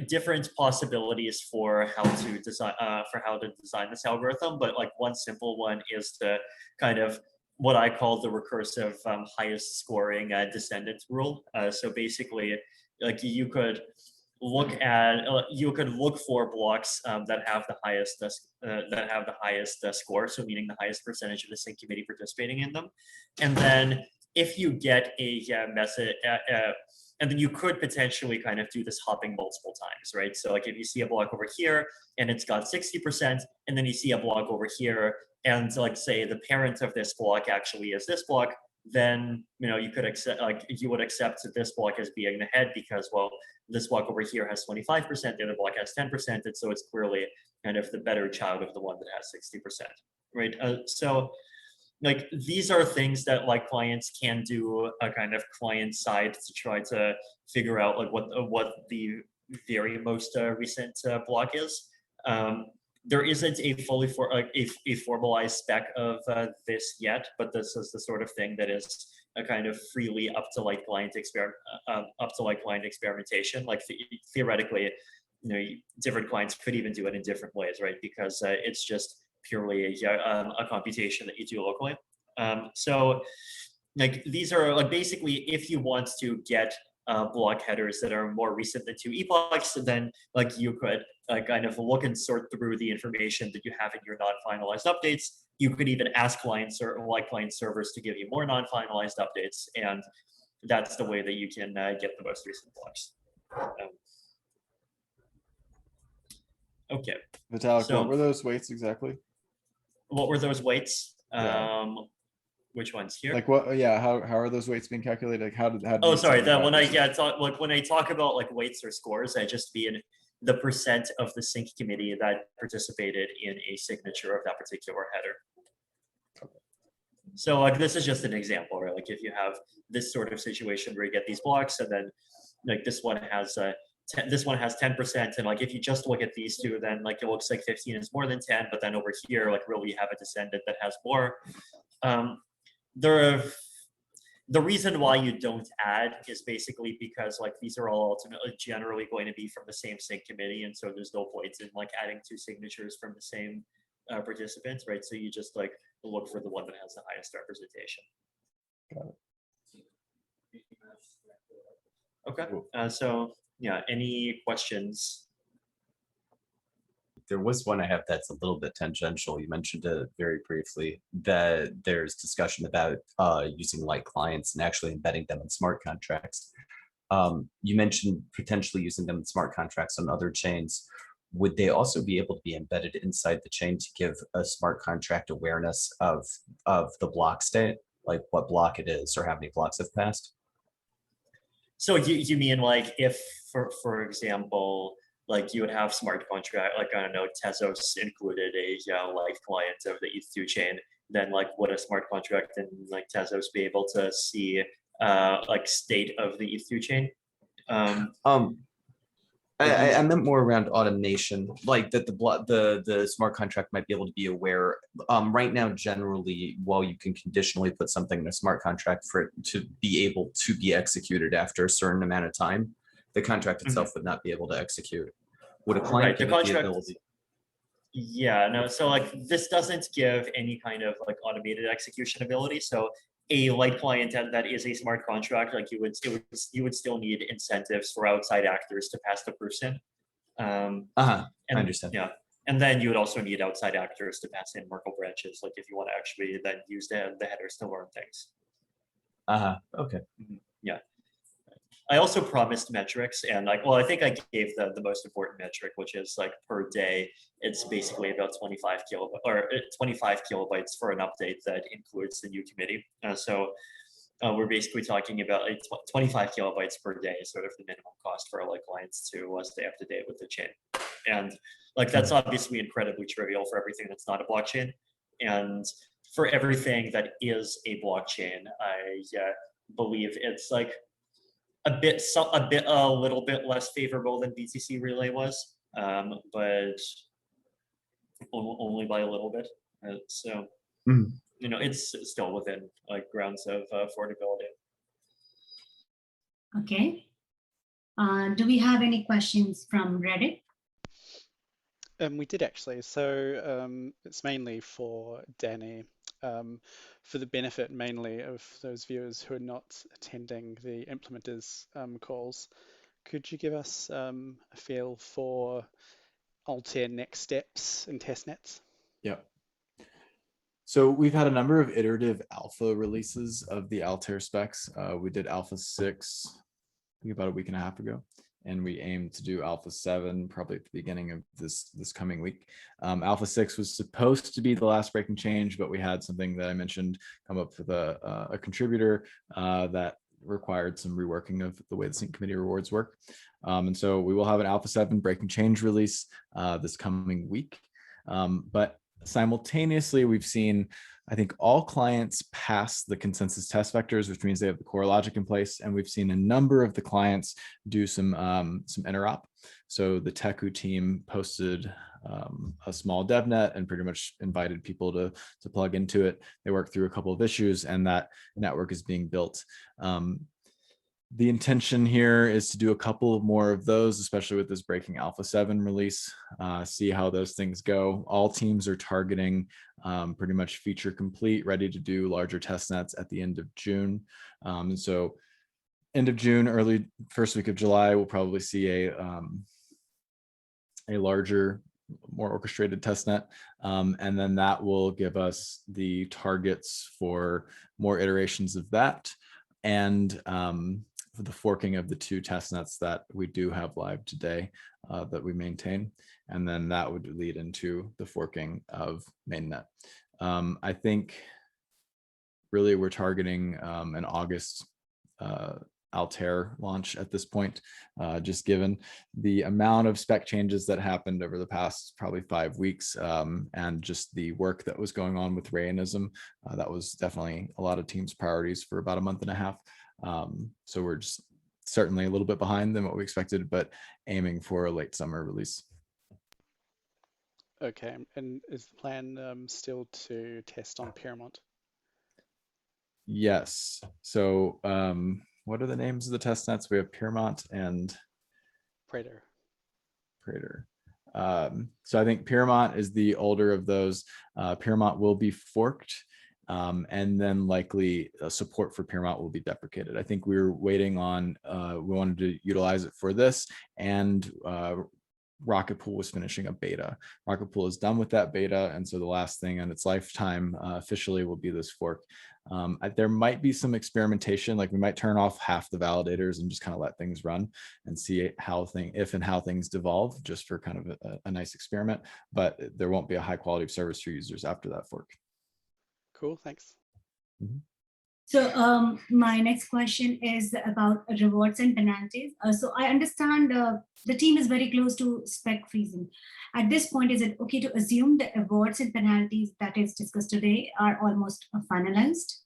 different possibilities for how to design this algorithm, but like one simple one is to kind of what I call the recursive highest scoring descendant rule. So basically, like you could look for blocks that have the highest score, so meaning the highest percentage of the sync committee participating in them, and then if you get a message, and then you could potentially kind of do this hopping multiple times, right? So like if you see a block over here and it's got 60%, and then you see a block over here, and like say the parent of this block actually is this block, then you could accept, like you would accept this block as being the head because, well, this block over here has 25%, the other block has 10%, and so it's clearly kind of the better child of the one that has 60%, right? So like these are things that like clients can do a kind of client side to try to figure out like what the very most recent block is. There isn't a fully a formalized spec of this yet, but this is the sort of thing that is a kind of freely up to like client experimentation. Like theoretically, different clients could even do it in different ways, right? Because it's just purely a computation that you do locally. So like these are like basically if you want to get block headers that are more recent than 2 epochs, then like you could kind of look and sort through the information that you have in your non-finalized updates. You could even ask clients or like client servers to give you more non-finalized updates, and that's the way that you can get the most recent blocks. Okay. Vitalik, so, what were those weights exactly? What were those weights? Yeah. Which ones here? Like what? Yeah. How are those weights being calculated? Like how did? Oh, sorry. That when I talk about like weights or scores, I just mean the percent of the sync committee that participated in a signature of that particular header. Okay. So like this is just an example, right? Like if you have this sort of situation where you get these blocks, and then like this one has 10%, and like if you just look at these two, then like it looks like 15 is more than 10, but then over here, like really you have a descendant that has more. The reason why you don't add is basically because like these are all ultimately generally going to be from the same sync committee, and so there's no point in like adding 2 signatures from the same participants, right? So you just like look for the one that has the highest representation. Got it. Okay. So yeah, any questions? There was one I have that's a little bit tangential. You mentioned it very briefly, that there's discussion about using light clients and actually embedding them in smart contracts. You mentioned potentially using them in smart contracts on other chains. Would they also be able to be embedded inside the chain to give a smart contract awareness of the block state, like what block it is or how many blocks have passed? So you mean like if, for example, like you would have smart contract, like I don't know, Tezos included a light client of the ETH2 chain, then like would a smart contract and like Tezos be able to see like state of the ETH2 chain? I meant more around automation, like that the smart contract might be able to be aware. Right now, generally, while you can conditionally put something in a smart contract for it to be able to be executed after a certain amount of time, the contract itself would not be able to execute. Would a client give it the ability? Yeah, no, so like this doesn't give any kind of like automated execution ability. So a light client that is a smart contract, like you would still need incentives for outside actors to pass the proofs in. I understand. Yeah, and then you would also need outside actors to pass in Merkle branches, like if you want to actually then use the headers to learn things. Okay. Yeah. I also promised metrics, and like, well, I think I gave the most important metric, which is like per day, it's basically about 25 kilobytes for an update that includes the new committee. So we're basically talking about like 25 kilobytes per day is sort of the minimum cost for like clients to stay up to date with the chain. And like, that's obviously incredibly trivial for everything that's not a blockchain. And for everything that is a blockchain, I believe it's like a little bit less favorable than BTC Relay was, but only by a little bit. So, you know, it's still within like grounds of affordability. Okay. Do we have any questions from Reddit? We did actually. So it's mainly for Danny, for the benefit mainly of those viewers who are not attending the implementers calls. Could you give us a feel for Altair next steps and testnets? Yeah. So we've had a number of iterative alpha releases of the Altair specs. We did alpha 6, I think about a week and a half ago, and we aim to do alpha 7 probably at the beginning of this coming week. Alpha 6 was supposed to be the last breaking change, but we had something that I mentioned come up with a contributor that required some reworking of the way the sync committee rewards work. And so we will have an alpha 7 breaking change release this coming week. But simultaneously, we've seen, I think, all clients pass the consensus test vectors, which means they have the core logic in place. And we've seen a number of the clients do some interop. So the Teku team posted a small devnet and pretty much invited people to plug into it. They worked through a couple of issues, and that network is being built. The intention here is to do a couple more of those, especially with this breaking alpha 7 release, see how those things go. All teams are targeting pretty much feature complete, ready to do larger test nets at the end of June. And so end of June, early first week of July, we'll probably see a larger, more orchestrated testnet. And then that will give us the targets for more iterations of that. And for the forking of the 2 testnets that we do have live today that we maintain. And then that would lead into the forking of mainnet. I think really we're targeting an August Altair launch at this point, just given the amount of spec changes that happened over the past probably 5 weeks, and just the work that was going on with Rayonism. That was definitely a lot of teams' priorities for about a month and a half. So we're just certainly a little bit behind than what we expected, but aiming for a late summer release. Okay, and is the plan still to test on Pyrmont? Yes. So what are the names of the test nets? We have Pyrmont and Praetor. So I think Pyrmont is the older of those. Pyrmont will be forked. And then likely support for Pyrmont will be deprecated. I think we were waiting on, we wanted to utilize it for this, and Rocket Pool was finishing a beta. Rocket Pool is done with that beta, and so the last thing in its lifetime officially will be this fork. There might be some experimentation, like we might turn off half the validators and just kind of let things run and see if and how things devolve, just for kind of a nice experiment, but there won't be a high quality of service for users after that fork. Cool, thanks. Mm-hmm. So my next question is about rewards and penalties. So I understand the team is very close to spec freezing. At this point, is it okay to assume the rewards and penalties that is discussed today are almost finalized?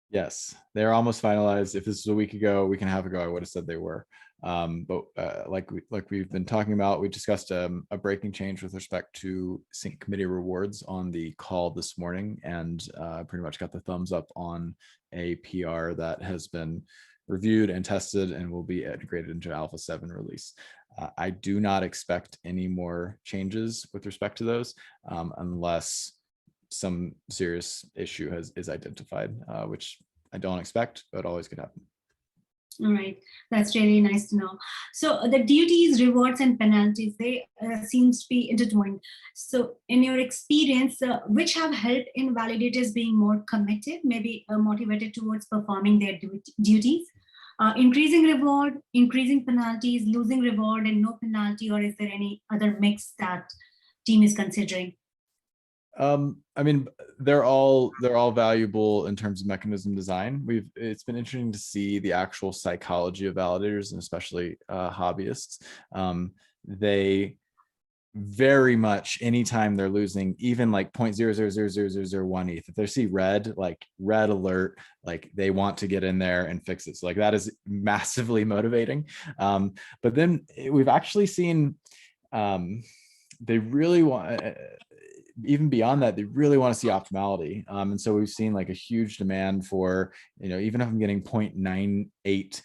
Yes, they're almost finalized. If this was a week ago, a week and a half ago, I would have said they were. But like we've been talking about, we discussed a breaking change with respect to sync committee rewards on the call this morning, and pretty much got the thumbs up on a PR that has been reviewed and tested and will be integrated into Alpha 7 release. I do not expect any more changes with respect to those unless some serious issue is identified, which I don't expect, but always could happen. All right, that's really nice to know. So the duties, rewards, and penalties, they seems to be intertwined. So in your experience, which have helped in validators being more committed, maybe motivated towards performing their duties? Increasing reward, increasing penalties, losing reward and no penalty, or is there any other mix that team is considering? I mean, they're all valuable in terms of mechanism design. It's been interesting to see the actual psychology of validators, and especially hobbyists. They very much, anytime they're losing even like 0.0000001 ETH, if they see red, like red alert, like they want to get in there and fix it. So like that is massively motivating. But then we've actually seen they really want, even beyond that, they really want to see optimality. And so we've seen like a huge demand for, even if I'm getting 0.98,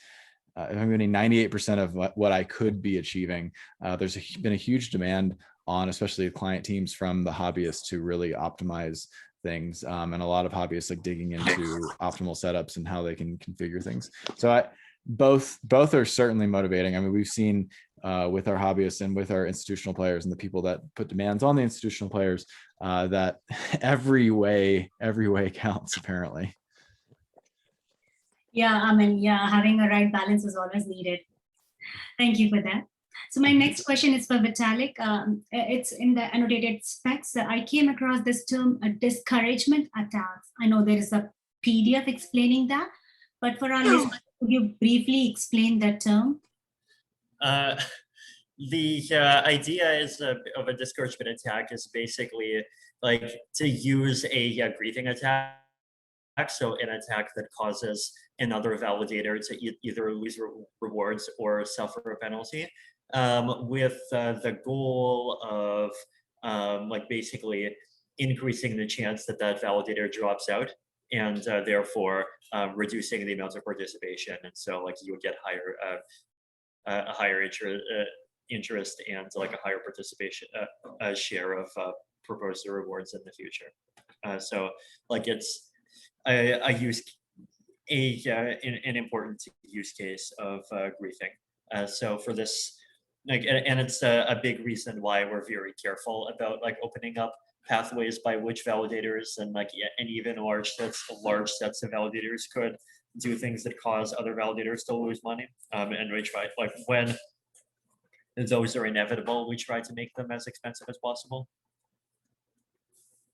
if I'm getting 98% of what I could be achieving, there's been a huge demand on, especially client teams from the hobbyists, to really optimize things. And a lot of hobbyists like digging into optimal setups and how they can configure things. So both are certainly motivating. I mean, we've seen with our hobbyists and with our institutional players and the people that put demands on the institutional players, that every way counts, apparently. Yeah, I mean, yeah, having a right balance is always needed. Thank you for that. So my next question is for Vitalik. It's in the annotated specs. I came across this term, discouragement attacks. I know there is a PDF explaining that, but for our listeners, could you briefly explain that term? The idea is of a discouragement attack is basically like to use a griefing attack. So an attack that causes another validator to either lose rewards or suffer a penalty, with the goal of like basically increasing the chance that that validator drops out, and therefore reducing the amount of participation. And so like you would get a higher interest and like a higher participation share of proposed rewards in the future. So like it's an important use case of griefing. So for this, like, and it's a big reason why we're very careful about like opening up pathways by which validators and like and even large sets of validators could do things that cause other validators to lose money. And we try, like, when those are inevitable, we try to make them as expensive as possible.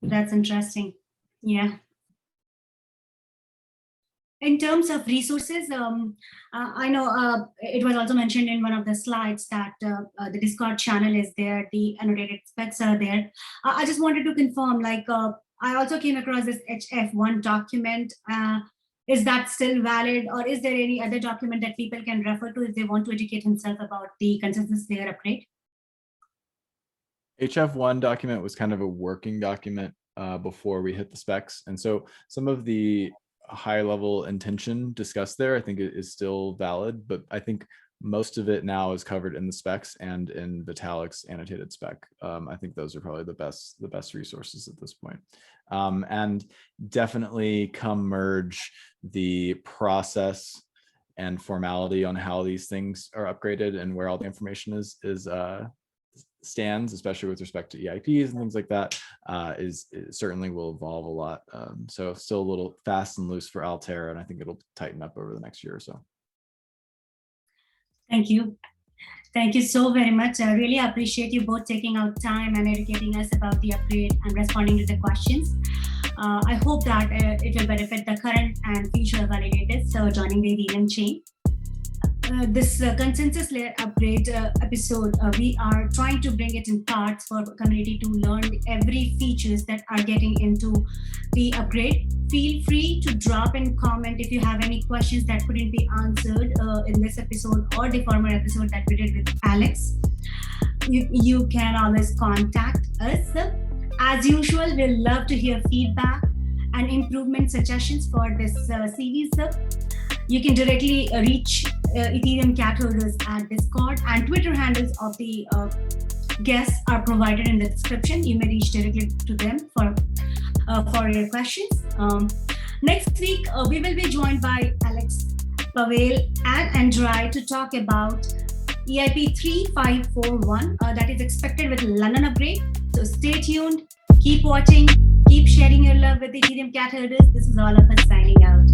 That's interesting. Yeah. In terms of resources, I know it was also mentioned in one of the slides that the Discord channel is there, the annotated specs are there. I just wanted to confirm, like, I also came across this HF1 document. Is that still valid, or is there any other document that people can refer to if they want to educate themselves about the consensus layer upgrade? HF1 document was kind of a working document before we hit the specs. And so some of the high level intention discussed there, I think it is still valid, but I think most of it now is covered in the specs and in Vitalik's annotated spec. I think those are probably the best resources at this point. And definitely come merge the process and formality on how these things are upgraded and where all the information stands, especially with respect to EIPs and things like that, it certainly will evolve a lot. So still a little fast and loose for Altair, and I think it'll tighten up over the next year or so. Thank you. Thank you so very much. I really appreciate you both taking out time and educating us about the upgrade and responding to the questions. I hope that it will benefit the current and future validators joining the Ethereum chain. This consensus layer upgrade episode, we are trying to bring it in parts for community to learn every features that are getting into the upgrade. Feel free to drop in comment if you have any questions that couldn't be answered in this episode or the former episode that we did with Alex. You can always contact us. As usual, we'll love to hear feedback and improvement suggestions for this series. You can directly reach Ethereum cat holders at Discord, and Twitter handles of the guests are provided in the description. You may reach directly to them for your questions. Next week, we will be joined by Alex, Pavel, and Andrei to talk about EIP 3541 that is expected with London upgrade. So stay tuned, keep watching, keep sharing your love with Ethereum cat holders. This is all of us signing out.